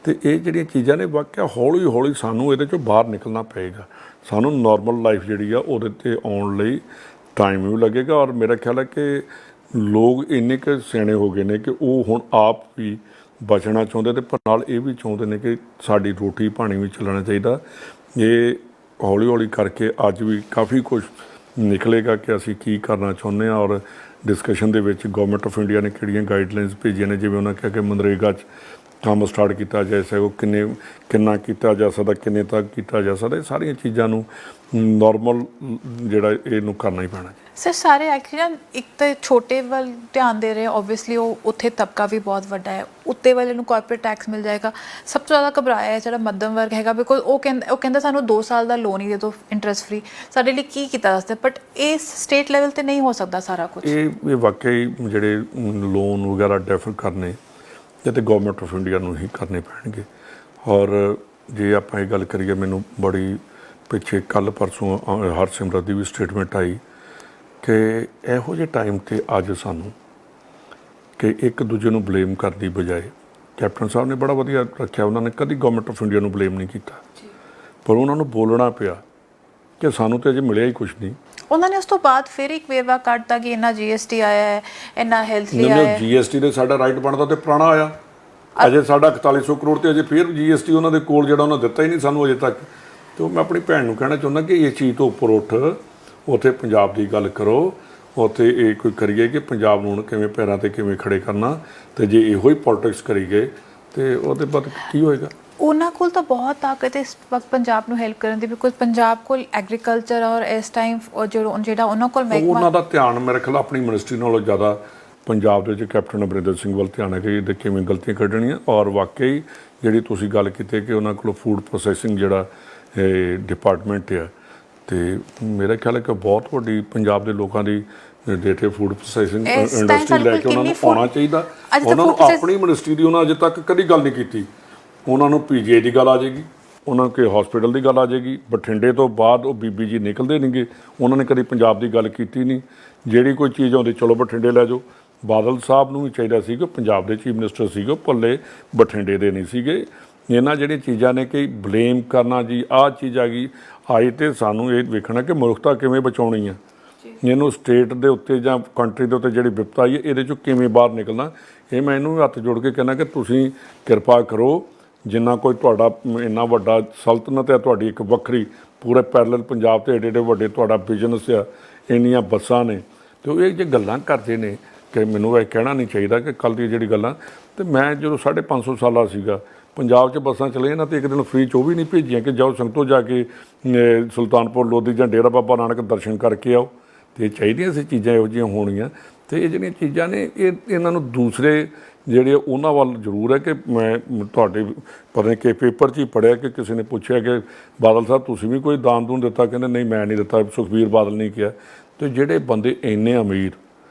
ਅਤੇ ਇਹ ਜਿਹੜੀਆਂ ਚੀਜ਼ਾਂ ਨੇ ਵਾਕਿਆ ਹੌਲੀ ਹੌਲੀ ਸਾਨੂੰ ਇਹਦੇ 'ਚੋਂ ਬਾਹਰ ਨਿਕਲਣਾ ਪਏਗਾ। ਸਾਨੂੰ ਨੋਰਮਲ ਲਾਈਫ ਜਿਹੜੀ ਆ ਉਹਦੇ 'ਤੇ ਆਉਣ ਲਈ ਟਾਈਮ ਵੀ ਲੱਗੇਗਾ। ਔਰ ਮੇਰਾ ਖਿਆਲ ਹੈ ਕਿ ਲੋਕ ਇੰਨੇ ਕੁ ਸਿਆਣੇ ਹੋ ਗਏ ਨੇ ਕਿ ਉਹ ਹੁਣ ਆਪ ਵੀ ਬਚਣਾ ਚਾਹੁੰਦੇ ਅਤੇ ਪਰ ਨਾਲ ਇਹ ਵੀ ਚਾਹੁੰਦੇ ਨੇ ਕਿ ਸਾਡੀ ਰੋਟੀ ਪਾਣੀ ਵੀ ਚੱਲਣਾ ਚਾਹੀਦਾ। ਇਹ ਹੌਲੀ ਹੌਲੀ ਕਰਕੇ ਅੱਜ ਵੀ ਕਾਫੀ ਕੁਛ ਨਿਕਲੇਗਾ ਕਿ ਅਸੀਂ ਕੀ ਕਰਨਾ ਚਾਹੁੰਦੇ ਹਾਂ। ਔਰ ਡਿਸਕਸ਼ਨ ਦੇ ਵਿੱਚ ਗੌਰਮੈਂਟ ਆਫ ਇੰਡੀਆ ਨੇ ਕਿਹੜੀਆਂ ਗਾਈਡਲਾਈਨਸ ਭੇਜੀਆਂ ਨੇ, ਜਿਵੇਂ ਉਹਨਾਂ ਕਿਹਾ ਕਿ ਮਨਰੇਗਾ 'ਚ ਕੰਮ ਸਟਾਰਟ ਕੀਤਾ ਜਾ ਸਕਦਾ, ਉਹ ਕਿੰਨਾ ਕੀਤਾ ਜਾ ਸਕਦਾ, ਕਿੰਨੇ ਤੱਕ ਕੀਤਾ ਜਾ ਸਕਦਾ। ਇਹ ਸਾਰੀਆਂ ਚੀਜ਼ਾਂ ਨੂੰ ਨੋਰਮਲ ਜਿਹੜਾ ਇਹਨੂੰ ਕਰਨਾ ਹੀ ਪੈਣਾ। ਸਰ ਸਾਰੇ ਐਕਚੁਅਲੀ ਇੱਕ ਤਾਂ ਛੋਟੇ ਵੱਲ ਧਿਆਨ ਦੇ ਰਹੇ, ਓਬਵੀਅਸਲੀ ਉਹ ਉੱਥੇ ਤਬਕਾ ਵੀ ਬਹੁਤ ਵੱਡਾ ਹੈ, ਉੱਤੇ ਵਾਲੇ ਨੂੰ ਕਾਰਪੋਰੇਟ ਟੈਕਸ ਮਿਲ ਜਾਏਗਾ। ਸਭ ਤੋਂ ਜ਼ਿਆਦਾ ਘਬਰਾਇਆ ਹੈ ਜਿਹੜਾ ਮੱਧਮ ਵਰਗ ਹੈਗਾ, ਬਿਕੋਜ਼ ਉਹ ਕਹਿੰਦਾ ਸਾਨੂੰ 2 ਸਾਲ ਦਾ ਲੋਨ ਹੀ ਦੇ ਦਿਓ ਇੰਟਰਸਟ ਫ੍ਰੀ। ਸਾਡੇ ਲਈ ਕੀ ਕੀਤਾ ਦੱਸਦੇ, ਬਟ ਇਹ ਸਟੇਟ ਲੈਵਲ 'ਤੇ ਨਹੀਂ ਹੋ ਸਕਦਾ ਸਾਰਾ ਕੁਝ। ਇਹ ਵਾਕਈ ਜਿਹੜੇ ਲੋਨ ਵਗੈਰਾ ਡੈਫਰ ਕਰਨੇ ਇਹ ਤਾਂ ਗੌਰਮੈਂਟ ਆਫ ਇੰਡੀਆ ਨੂੰ ਹੀ ਕਰਨੇ ਪੈਣਗੇ। ਔਰ ਜੇ ਆਪਾਂ ਇਹ ਗੱਲ ਕਰੀਏ, ਮੈਨੂੰ ਬੜੀ ਪਿੱਛੇ ਕੱਲ੍ਹ ਪਰਸੋਂ ਹਰਸਿਮਰਤ ਦੀ ਵੀ ਸਟੇਟਮੈਂਟ ਆਈ ਕਿ ਇਹੋ ਜਿਹੇ ਟਾਈਮ 'ਤੇ ਅੱਜ ਸਾਨੂੰ ਕਿ ਇੱਕ ਦੂਜੇ ਨੂੰ ਬਲੇਮ ਕਰਨ ਦੀ ਬਜਾਏ, ਕੈਪਟਨ ਸਾਹਿਬ ਨੇ ਬੜਾ ਵਧੀਆ ਰੱਖਿਆ, ਉਹਨਾਂ ਨੇ ਕਦੀ ਗੌਰਮੈਂਟ ਆਫ ਇੰਡੀਆ ਨੂੰ ਬਲੇਮ ਨਹੀਂ ਕੀਤਾ, ਪਰ ਉਹਨਾਂ ਨੂੰ ਬੋਲਣਾ ਪਿਆ ਕਿ ਸਾਨੂੰ ਤਾਂ ਅਜੇ ਮਿਲਿਆ ਹੀ ਕੁਛ ਨਹੀਂ। ਉਹਨਾਂ ਨੇ ਉਸ ਤੋਂ ਬਾਅਦ ਫਿਰ ਇੱਕ ਵੇਰਵਾ ਕੱਢਤਾ ਕਿ ਇੰਨਾ GST ਆਇਆ ਹੈ, ਇੰਨਾ ਹੈਲਥ ਲਈ ਆਇਆ ਹੈ। GST ਦੇ ਸਾਡਾ ਰਾਈਟ ਬਣਦਾ ਤੇ ਪੁਰਾਣਾ ਆਇਆ, ਅਜੇ ਸਾਡਾ 4100 ਕਰੋੜ ਤੇ ਅਜੇ ਫਿਰ GST ਉਹਨਾਂ ਦੇ ਕੋਲ ਜਿਹੜਾ ਉਹਨਾਂ ਦਿੱਤਾ ਹੀ ਨਹੀਂ ਸਾਨੂੰ ਅਜੇ ਤੱਕ। ਅਤੇ ਮੈਂ ਆਪਣੀ ਭੈਣ ਨੂੰ ਕਹਿਣਾ ਚਾਹੁੰਦਾ ਕਿ ਇਸ ਚੀਜ਼ ਤੋਂ ਉੱਪਰ ਉੱਠ ਉੱਥੇ ਪੰਜਾਬ ਦੀ ਗੱਲ ਕਰੋ, ਉੱਥੇ ਇਹ ਕੋਈ ਕਰੀਏ ਕਿ ਪੰਜਾਬ ਨੂੰ ਹੁਣ ਕਿਵੇਂ ਪੈਰਾਂ 'ਤੇ ਕਿਵੇਂ ਖੜੇ ਕਰਨਾ। ਅਤੇ ਜੇ ਇਹੋ ਹੀ ਪੋਲੀਟਿਕਸ ਕਰੀ ਗਏ ਅਤੇ ਉਹਦੇ ਬਾਅਦ ਕੀ ਹੋਏਗਾ। ਉਹਨਾਂ ਕੋਲ ਤਾਂ ਬਹੁਤ ਤਾਕਤ ਹੈ ਇਸ ਵਕਤ ਪੰਜਾਬ ਨੂੰ ਹੈਲਪ ਕਰਨ ਦੀ, ਬਿਕੋਜ਼ ਪੰਜਾਬ ਕੋਲ ਐਗਰੀਕਲਚਰ ਔਰ ਇਸ ਟਾਈਮ ਜਿਹੜਾ ਉਹਨਾਂ ਕੋਲ ਉਹਨਾਂ ਦਾ ਧਿਆਨ ਮੇਰੇ ਖਿਆਲ ਆਪਣੀ ਮਿਨਿਸਟਰੀ ਨਾਲੋਂ ਜ਼ਿਆਦਾ ਪੰਜਾਬ ਦੇ ਵਿੱਚ ਕੈਪਟਨ ਅਮਰਿੰਦਰ ਸਿੰਘ ਵੱਲ ਧਿਆਨ ਹੈ ਕਿ ਇਹਦੇ ਕਿਵੇਂ ਗਲਤੀਆਂ ਕੱਢਣੀਆਂ। ਔਰ ਵਾਕਈ ਜਿਹੜੀ ਤੁਸੀਂ ਗੱਲ ਕੀਤੀ ਕਿ ਉਹਨਾਂ ਕੋਲ ਫੂਡ ਪ੍ਰੋਸੈਸਿੰਗ ਜਿਹੜਾ ਡਿਪਾਰਟਮੈਂਟ ਆ, ਅਤੇ ਮੇਰਾ ਖਿਆਲ ਹੈ ਕਿ ਬਹੁਤ ਵੱਡੀ ਪੰਜਾਬ ਦੇ ਲੋਕਾਂ ਦੀ ਡੇਟੇ ਫੂਡ ਪ੍ਰੋਸੈਸਿੰਗ ਇੰਡਸਟਰੀ ਲੈ ਕੇ ਉਹਨਾਂ ਨੂੰ ਆਉਣਾ ਚਾਹੀਦਾ। ਉਹਨਾਂ ਨੂੰ ਆਪਣੀ ਮਿਨਿਸਟਰੀ ਦੀ ਉਹਨਾਂ ਅਜੇ ਤੱਕ ਕਦੀ ਗੱਲ ਨਹੀਂ ਕੀਤੀ। ਉਹਨਾਂ ਨੂੰ PGI ਦੀ ਗੱਲ ਆ ਜਾਏਗੀ, ਉਹਨਾਂ ਨੂੰ ਕਿ ਹਸਪੀਟਲ ਦੀ ਗੱਲ ਆ ਜਾਏਗੀ। ਬਠਿੰਡੇ ਤੋਂ ਬਾਅਦ ਉਹ ਬੀਬੀ ਜੀ ਨਿਕਲਦੇ ਨਹੀਂਗੇ, ਉਹਨਾਂ ਨੇ ਕਦੀ ਪੰਜਾਬ ਦੀ ਗੱਲ ਕੀਤੀ ਨਹੀਂ। ਜਿਹੜੀ ਕੋਈ ਚੀਜ਼ ਆਉਂਦੀ ਚਲੋ ਬਠਿੰਡੇ ਲੈ ਜਾਓ। ਬਾਦਲ ਸਾਹਿਬ ਨੂੰ ਵੀ ਚਾਹੀਦਾ ਸੀ ਕਿ ਪੰਜਾਬ ਦੇ ਚੀਫ ਮਿਨਿਸਟਰ ਸੀਗੇ, ਭੱਲੇ ਬਠਿੰਡੇ ਦੇ ਨਹੀਂ ਸੀਗੇ। ਇਹਨਾਂ ਜਿਹੜੀਆਂ ਚੀਜ਼ਾਂ ਨੇ ਕਿ ਬਲੇਮ ਕਰਨਾ ਜੀ ਆਹ ਚੀਜ਼ ਆ ਗਈ ਆਈ, ਅਤੇ ਸਾਨੂੰ ਇਹ ਵੇਖਣਾ ਕਿ ਮਨੁੱਖਤਾ ਕਿਵੇਂ ਬਚਾਉਣੀ ਆ। ਇਹਨੂੰ ਸਟੇਟ ਦੇ ਉੱਤੇ ਜਾਂ ਕੰਟਰੀ ਦੇ ਉੱਤੇ ਜਿਹੜੀ ਵਿਪਤਾ ਆਈ ਹੈ ਇਹਦੇ 'ਚੋਂ ਕਿਵੇਂ ਬਾਹਰ ਨਿਕਲਣਾ। ਇਹ ਮੈਂ ਇਹਨੂੰ ਹੱਥ ਜੋੜ ਕੇ ਕਹਿੰਦਾ ਕਿ ਤੁਸੀਂ ਕਿਰਪਾ ਕਰੋ, ਜਿੰਨਾ ਕੋਈ ਤੁਹਾਡਾ ਇੰਨਾ ਵੱਡਾ ਸਲਤਨਤ ਹੈ, ਤੁਹਾਡੀ ਇੱਕ ਵੱਖਰੀ ਪੂਰੇ ਪੈਰਲਲ ਪੰਜਾਬ 'ਤੇ ਏਡੇ ਏਡੇ ਵੱਡੇ ਤੁਹਾਡਾ ਬਿਜ਼ਨਸ ਆ, ਇੰਨੀਆਂ ਬੱਸਾਂ ਨੇ, ਅਤੇ ਉਹ ਇਹ ਜੇ ਗੱਲਾਂ ਕਰਦੇ ਨੇ ਕਿ ਮੈਨੂੰ ਇਹ ਕਹਿਣਾ ਨਹੀਂ ਚਾਹੀਦਾ ਕਿ ਕੱਲ੍ਹ ਦੀ ਜਿਹੜੀ ਗੱਲਾਂ ਤੇ ਮੈਂ ਜਦੋਂ 550 ਸਾਲਾ ਸੀਗਾ ਪੰਜਾਬ 'ਚ ਬੱਸਾਂ ਚਲੇ ਨਾ ਤੇ ਇੱਕ ਦਿਨ ਫ੍ਰੀ 'ਚ ਉਹ ਵੀ ਨਹੀਂ ਭੇਜੀਆਂ ਕਿ ਜਾਓ ਸੰਗਤੋਂ ਜਾ ਕੇ ਸੁਲਤਾਨਪੁਰ ਲੋਧੀ ਜਾਂ ਡੇਰਾ ਬਾਬਾ ਨਾਨਕ ਦਰਸ਼ਨ ਕਰਕੇ ਆਓ। ਤੇ ਚਾਹੀਦੀਆਂ ਸੀ ਚੀਜ਼ਾਂ ਇਹੋ ਜਿਹੀਆਂ ਹੋਣੀਆਂ। ਤੇ ਇਹ ਜਿਹੜੀਆਂ ਚੀਜ਼ਾਂ ਨੇ ਇਹਨਾਂ ਨੂੰ ਦੂਸਰੇ ਜਿਹੜੇ ਉਹਨਾਂ ਵੱਲ ਜ਼ਰੂਰ ਹੈ ਕਿ ਮੈਂ ਤੁਹਾਡੇ ਪਤਾ ਨਹੀਂ ਕਿ ਪੇਪਰ 'ਚ ਹੀ ਪੜ੍ਹਿਆ ਕਿ ਕਿਸੇ ਨੇ ਪੁੱਛਿਆ ਕਿ ਬਾਦਲ ਸਾਹਿਬ ਤੁਸੀਂ ਵੀ ਕੋਈ ਦਾਨ ਦੂਨ ਦਿੱਤਾ, ਕਹਿੰਦੇ ਨਹੀਂ ਮੈਂ ਨਹੀਂ ਦਿੱਤਾ, ਸੁਖਬੀਰ ਬਾਦਲ ਨਹੀਂ ਕਿਹਾ। ਤੇ ਜਿਹੜੇ ਬੰਦੇ ਇੰਨੇ ਅਮੀਰ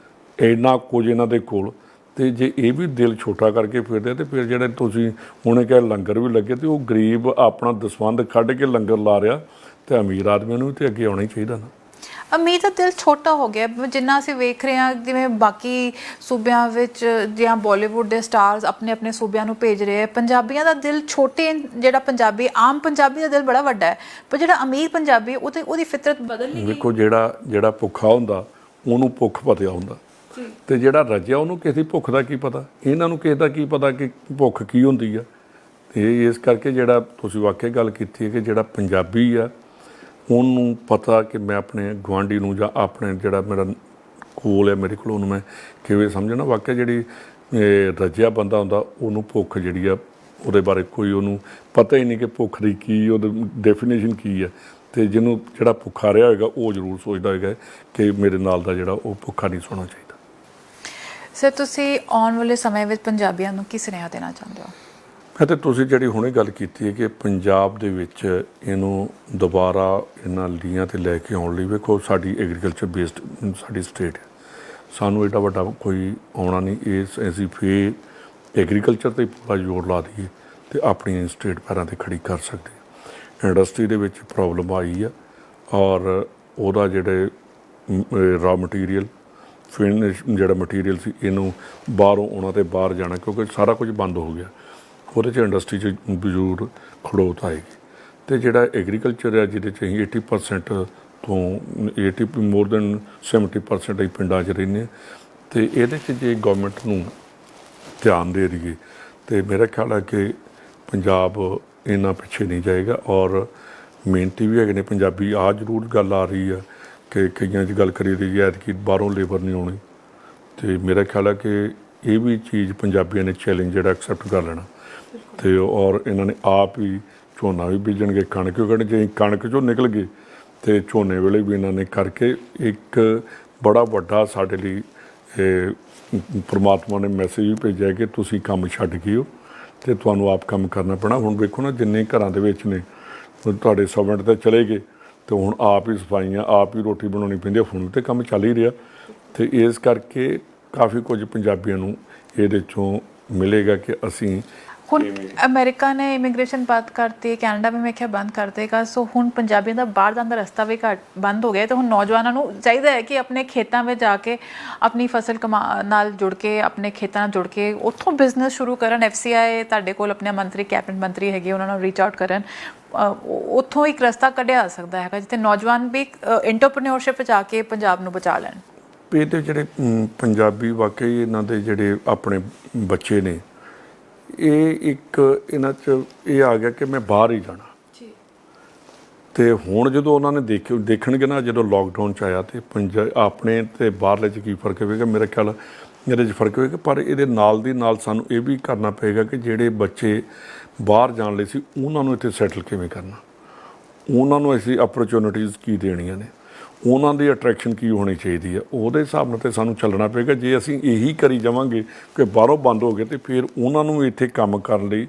ਇੰਨਾ ਕੁਝ ਇਹਨਾਂ ਦੇ ਕੋਲ ਤੇ ਜੇ ਇਹ ਵੀ ਦਿਲ ਛੋਟਾ ਕਰਕੇ ਫਿਰਦੇ ਤੇ ਫਿਰ ਜਿਹੜੇ ਤੁਸੀਂ ਹੁਣੇ ਕਿਹਾ ਲੰਗਰ ਵੀ ਲੱਗੇ ਤੇ ਉਹ ਗਰੀਬ ਆਪਣਾ ਦਸਵੰਧ ਕੱਢ ਕੇ ਲੰਗਰ ਲਾ ਰਿਹਾ ਤੇ ਅਮੀਰ ਆਦਮੀ ਨੂੰ ਵੀ ਤੇ ਅੱਗੇ ਆਉਣਾ ਹੀ ਚਾਹੀਦਾ ਨਾ। ਅਮੀਰ ਦਾ ਦਿਲ ਛੋਟਾ ਹੋ ਗਿਆ ਜਿੰਨਾ ਅਸੀਂ ਵੇਖ ਰਹੇ ਹਾਂ ਜਿਵੇਂ ਬਾਕੀ ਸੂਬਿਆਂ ਵਿੱਚ ਜਾਂ ਬਾਲੀਵੁੱਡ ਦੇ ਸਟਾਰਸ ਆਪਣੇ ਆਪਣੇ ਸੂਬਿਆਂ ਨੂੰ ਭੇਜ ਰਹੇ ਆ, ਪੰਜਾਬੀਆਂ ਦਾ ਦਿਲ ਛੋਟੇ ਜਿਹੜਾ ਪੰਜਾਬੀ ਆਮ ਪੰਜਾਬੀ ਦਾ ਦਿਲ ਬੜਾ ਵੱਡਾ ਹੈ, ਪਰ ਜਿਹੜਾ ਅਮੀਰ ਪੰਜਾਬੀ ਉਹਦੀ ਫਿਤਰਤ ਬਦਲ ਨਹੀਂ ਗਈ। ਵੇਖੋ ਜਿਹੜਾ ਭੁੱਖਾ ਹੁੰਦਾ ਉਹਨੂੰ ਭੁੱਖ ਪਤਾ ਹੁੰਦਾ ਤੇ ਜਿਹੜਾ ਰੱਜਿਆ ਉਹਨੂੰ ਕਿਸੇ ਦੀ ਭੁੱਖ ਦਾ ਕੀ ਪਤਾ, ਇਹਨਾਂ ਨੂੰ ਕਿਸੇ ਦਾ ਕੀ ਪਤਾ ਕਿ ਭੁੱਖ ਕੀ ਹੁੰਦੀ ਆ। ਤੇ ਇਸ ਕਰਕੇ ਜਿਹੜਾ ਤੁਸੀਂ ਵਾਕਿਆ ਗੱਲ ਕੀਤੀ ਹੈ ਕਿ ਜਿਹੜਾ ਪੰਜਾਬੀ ਆ ਉਹਨੂੰ ਪਤਾ ਕਿ ਮੈਂ ਆਪਣੇ ਗੁਆਂਢੀ ਨੂੰ ਜਾਂ ਆਪਣੇ ਜਿਹੜਾ ਮੇਰਾ ਕੋਲ ਹੈ ਮੇਰੇ ਕੋਲ ਉਹਨੂੰ ਮੈਂ ਕਿਵੇਂ ਸਮਝਣਾ। ਵਾਕਿਆ ਜਿਹੜੀ ਰੱਜਿਆ ਬੰਦਾ ਹੁੰਦਾ ਉਹਨੂੰ ਭੁੱਖ ਜਿਹੜੀ ਆ ਉਹਦੇ ਬਾਰੇ ਕੋਈ ਉਹਨੂੰ ਪਤਾ ਹੀ ਨਹੀਂ ਕਿ ਭੁੱਖ ਦੀ ਕੀ ਉਹਦੀ ਡੈਫੀਨੇਸ਼ਨ ਕੀ ਹੈ। ਤੇ ਜਿਹਨੂੰ ਜਿਹੜਾ ਭੁੱਖਾ ਰਿਹਾ ਹੋਏਗਾ ਉਹ ਜ਼ਰੂਰ ਸੋਚਦਾ ਹੋਏਗਾ ਕਿ ਮੇਰੇ ਨਾਲ ਦਾ ਜਿਹੜਾ ਉਹ ਭੁੱਖਾ ਨਹੀਂ ਸੋਣਾ ਚਾਹੀਦਾ। ਸਰ ਤੁਸੀਂ ਆਉਣ ਵਾਲੇ ਸਮੇਂ ਵਿੱਚ ਪੰਜਾਬੀਆਂ ਨੂੰ ਕੀ ਸੁਨੇਹਾ ਦੇਣਾ ਚਾਹੁੰਦੇ ਹੋ? ਅਤੇ ਤੁਸੀਂ ਜਿਹੜੀ ਹੁਣੇ ਗੱਲ ਕੀਤੀ ਹੈ ਕਿ ਪੰਜਾਬ ਦੇ ਵਿੱਚ ਇਹਨੂੰ ਦੁਬਾਰਾ ਇਹਨਾਂ ਲੀਆਂ 'ਤੇ ਲੈ ਕੇ ਆਉਣ ਲਈ ਵੇਖੋ ਸਾਡੀ ਐਗਰੀਕਲਚਰ ਬੇਸਡ ਸਾਡੀ ਸਟੇਟ ਹੈ, ਸਾਨੂੰ ਐਡਾ ਵੱਡਾ ਕੋਈ ਆਉਣਾ ਨਹੀਂ। ਅਸੀਂ ਫੇਰ ਐਗਰੀਕਲਚਰ 'ਤੇ ਪੂਰਾ ਜ਼ੋਰ ਲਾ ਦਈਏ ਅਤੇ ਆਪਣੀ ਸਟੇਟ ਪੈਰਾਂ 'ਤੇ ਖੜੀ ਕਰ ਸਕਦੇ ਹਾਂ। ਇੰਡਸਟਰੀ ਦੇ ਵਿੱਚ ਪ੍ਰੋਬਲਮ ਆਈ ਆ ਔਰ ਉਹਦਾ ਜਿਹੜੇ ਰਾ ਮਟੀਰੀਅਲ ਫਿਨਿਸ਼ ਜਿਹੜਾ ਮਟੀਰੀਅਲ ਸੀ ਇਹਨੂੰ ਬਾਹਰੋਂ ਆਉਣਾ ਅਤੇ ਬਾਹਰ ਜਾਣਾ ਕਿਉਂਕਿ ਸਾਰਾ ਕੁਝ ਬੰਦ ਹੋ ਗਿਆ। ਉਹਦੇ 'ਚ ਇੰਡਸਟਰੀ 'ਚ ਜ਼ਰੂਰ ਖੜੋਤ ਆਏਗੀ। ਅਤੇ ਜਿਹੜਾ ਐਗਰੀਕਲਚਰ ਹੈ ਜਿਹਦੇ 'ਚ ਅਸੀਂ 80% ਤੋਂ ਮੋਰ ਦੈਨ 70% ਅਸੀਂ ਪਿੰਡਾਂ 'ਚ ਰਹਿੰਦੇ ਹਾਂ ਅਤੇ ਇਹਦੇ 'ਚ ਜੇ ਗੌਰਮੈਂਟ ਨੂੰ ਧਿਆਨ ਦੇ ਦਈਏ ਅਤੇ ਮੇਰਾ ਖਿਆਲ ਹੈ ਕਿ ਪੰਜਾਬ ਇੰਨਾ ਪਿੱਛੇ ਨਹੀਂ ਜਾਏਗਾ। ਔਰ ਮਿਹਨਤੀ ਵੀ ਹੈਗੇ ਨੇ ਪੰਜਾਬੀ। ਆਹ ਜ਼ਰੂਰ ਗੱਲ ਆ ਰਹੀ ਆ ਕਿ ਕਈਆਂ 'ਚ ਗੱਲ ਕਰੀ ਰਹੀ ਹੈ ਐਤਕੀ ਬਾਹਰੋਂ ਲੇਬਰ ਨਹੀਂ ਆਉਣੀ ਅਤੇ ਮੇਰਾ ਖਿਆਲ ਹੈ ਕਿ ਇਹ ਵੀ ਚੀਜ਼ ਪੰਜਾਬੀਆਂ ਨੇ ਚੈਲੰਜ ਜਿਹੜਾ ਐਕਸੈਪਟ ਕਰ ਲੈਣਾ ਅਤੇ ਔਰ ਇਹਨਾਂ ਨੇ ਆਪ ਹੀ ਝੋਨਾ ਵੀ ਬੀਜਣਗੇ, ਕਣਕ ਵੀ ਕੱਢਣਗੇ। ਜੇ ਕਣਕ 'ਚੋਂ ਨਿਕਲ ਗਏ ਅਤੇ ਝੋਨੇ ਵੇਲੇ ਵੀ ਇਹਨਾਂ ਨੇ ਕਰਕੇ ਇੱਕ ਬੜਾ ਵੱਡਾ ਸਾਡੇ ਲਈ ਪਰਮਾਤਮਾ ਨੇ ਮੈਸੇਜ ਵੀ ਭੇਜਿਆ ਕਿ ਤੁਸੀਂ ਕੰਮ ਛੱਡ ਗਏ ਹੋ ਅਤੇ ਤੁਹਾਨੂੰ ਆਪ ਕੰਮ ਕਰਨਾ ਪੈਣਾ। ਹੁਣ ਵੇਖੋ ਨਾ ਜਿੰਨੇ ਘਰਾਂ ਦੇ ਵਿੱਚ ਨੇ ਤੁਹਾਡੇ ਸਰਵੈਂਟ ਤਾਂ ਚਲੇ ਗਏ ਅਤੇ ਹੁਣ ਆਪ ਹੀ ਸਫਾਈਆਂ ਆਪ ਹੀ ਰੋਟੀ ਬਣਾਉਣੀ ਪੈਂਦੀ ਹੈ। ਹੁਣ ਤਾਂ ਕੰਮ ਚੱਲ ਹੀ ਰਿਹਾ ਅਤੇ ਇਸ ਕਰਕੇ ਕਾਫੀ ਕੁਝ ਪੰਜਾਬੀਆਂ ਨੂੰ ਇਹਦੇ 'ਚੋਂ ਮਿਲੇਗਾ ਕਿ ਅਸੀਂ ਹੁਣ ਅਮਰੀਕਾ ਨੇ ਇਮੀਗ੍ਰੇਸ਼ਨ ਬੰਦ ਕਰਤੀ, ਕੈਨੇਡਾ ਵੀ ਮੈਂ ਕਿਹਾ ਬੰਦ ਕਰ ਦੇਗਾ, ਸੋ ਹੁਣ ਪੰਜਾਬੀਆਂ ਦਾ ਬਾਹਰ ਜਾਣ ਦਾ ਰਸਤਾ ਵੀ ਘੱਟ ਬੰਦ ਹੋ ਗਿਆ। ਅਤੇ ਹੁਣ ਨੌਜਵਾਨਾਂ ਨੂੰ ਚਾਹੀਦਾ ਹੈ ਕਿ ਆਪਣੇ ਖੇਤਾਂ ਵਿੱਚ ਜਾ ਕੇ ਆਪਣੀ ਫਸਲ ਨਾਲ ਜੁੜ ਕੇ ਆਪਣੇ ਖੇਤਾਂ ਨਾਲ ਜੁੜ ਕੇ ਉੱਥੋਂ ਬਿਜ਼ਨਸ ਸ਼ੁਰੂ ਕਰਨ। FCI ਤੁਹਾਡੇ ਕੋਲ ਆਪਣੇ ਮੰਤਰੀ ਕੈਬਨਿਟ ਮੰਤਰੀ ਹੈਗੇ, ਉਹਨਾਂ ਨੂੰ ਰੀਚ ਆਊਟ ਕਰਨ, ਉੱਥੋਂ ਇੱਕ ਰਸਤਾ ਕੱਢਿਆ ਜਾ ਸਕਦਾ ਹੈਗਾ ਜਿੱਥੇ ਨੌਜਵਾਨ ਵੀ ਐਂਟਰਪ੍ਰੇਨਿਓਰਸ਼ਿਪ ਵਿੱਚ ਆ ਕੇ ਪੰਜਾਬ ਨੂੰ ਬਚਾ ਲੈਣ। ਇਹਦੇ ਜਿਹੜੇ ਪੰਜਾਬੀ ਵਾਕਈ ਇਹਨਾਂ ਦੇ ਜਿਹੜੇ ਆਪਣੇ ਬੱਚੇ ਨੇ ਇਹ ਇੱਕ ਇਹਨਾਂ 'ਚ ਇਹ ਆ ਗਿਆ ਕਿ ਮੈਂ ਬਾਹਰ ਹੀ ਜਾਣਾ ਜੀ। ਅਤੇ ਹੁਣ ਜਦੋਂ ਉਹਨਾਂ ਨੇ ਦੇਖਣਗੇ ਨਾ ਜਦੋਂ ਲੋਕਡਾਊਨ 'ਚ ਆਇਆ ਅਤੇ ਆਪਣੇ ਅਤੇ ਬਾਹਰਲੇ 'ਚ ਕੀ ਫਰਕ ਹੋਵੇਗਾ, ਮੇਰਾ ਖਿਆਲ ਇਹਦੇ 'ਚ ਫਰਕ ਹੋਵੇਗਾ। ਪਰ ਇਹਦੇ ਨਾਲ ਦੀ ਨਾਲ ਸਾਨੂੰ ਇਹ ਵੀ ਕਰਨਾ ਪਏਗਾ ਕਿ ਜਿਹੜੇ ਬੱਚੇ ਬਾਹਰ ਜਾਣ ਲਈ ਸੀ ਉਹਨਾਂ ਨੂੰ ਇੱਥੇ ਸੈਟਲ ਕਿਵੇਂ ਕਰਨਾ, ਉਹਨਾਂ ਨੂੰ ਅਸੀਂ ਅਪਰਚੁਨਿਟੀਜ਼ ਕੀ ਦੇਣੀਆਂ ਨੇ, ਉਹਨਾਂ ਦੀ ਅਟਰੈਕਸ਼ਨ ਕੀ ਹੋਣੀ ਚਾਹੀਦੀ ਹੈ, ਉਹਦੇ ਹਿਸਾਬ ਨਾਲ ਤਾਂ ਸਾਨੂੰ ਚੱਲਣਾ ਪਏਗਾ। ਜੇ ਅਸੀਂ ਇਹੀ ਕਰੀ ਜਾਵਾਂਗੇ ਕਿ ਬਾਹਰੋਂ ਬੰਦ ਹੋ ਗਏ ਅਤੇ ਫਿਰ ਉਹਨਾਂ ਨੂੰ ਇੱਥੇ ਕੰਮ ਕਰਨ ਲਈ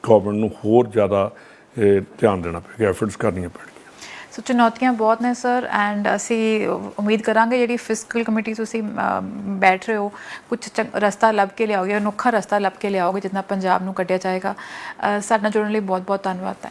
ਗੌਰਮੈਂਟ ਨੂੰ ਹੋਰ ਜ਼ਿਆਦਾ ਧਿਆਨ ਦੇਣਾ ਪਏਗਾ, ਐਫਰਟਸ ਕਰਨੀਆਂ ਪੈਣਗੀਆਂ। ਸੋ ਚੁਣੌਤੀਆਂ ਬਹੁਤ ਨੇ ਸਰ, ਐਂਡ ਅਸੀਂ ਉਮੀਦ ਕਰਾਂਗੇ ਜਿਹੜੀ ਫਿਸਕਲ ਕਮੇਟੀ ਤੁਸੀਂ ਬੈਠ ਰਹੇ ਹੋ ਕੁਝ ਰਸਤਾ ਲੱਭ ਕੇ ਲਿਆਓਗੇ, ਅਨੋਖਾ ਰਸਤਾ ਲੱਭ ਕੇ ਲਿਆਓਗੇ ਜਿਸ ਨਾਲ ਪੰਜਾਬ ਨੂੰ ਕੱਢਿਆ ਜਾਏਗਾ। ਸਾਡੇ ਨਾਲ ਜੁੜਨ ਲਈ ਬਹੁਤ ਬਹੁਤ ਧੰਨਵਾਦ ਹੈ।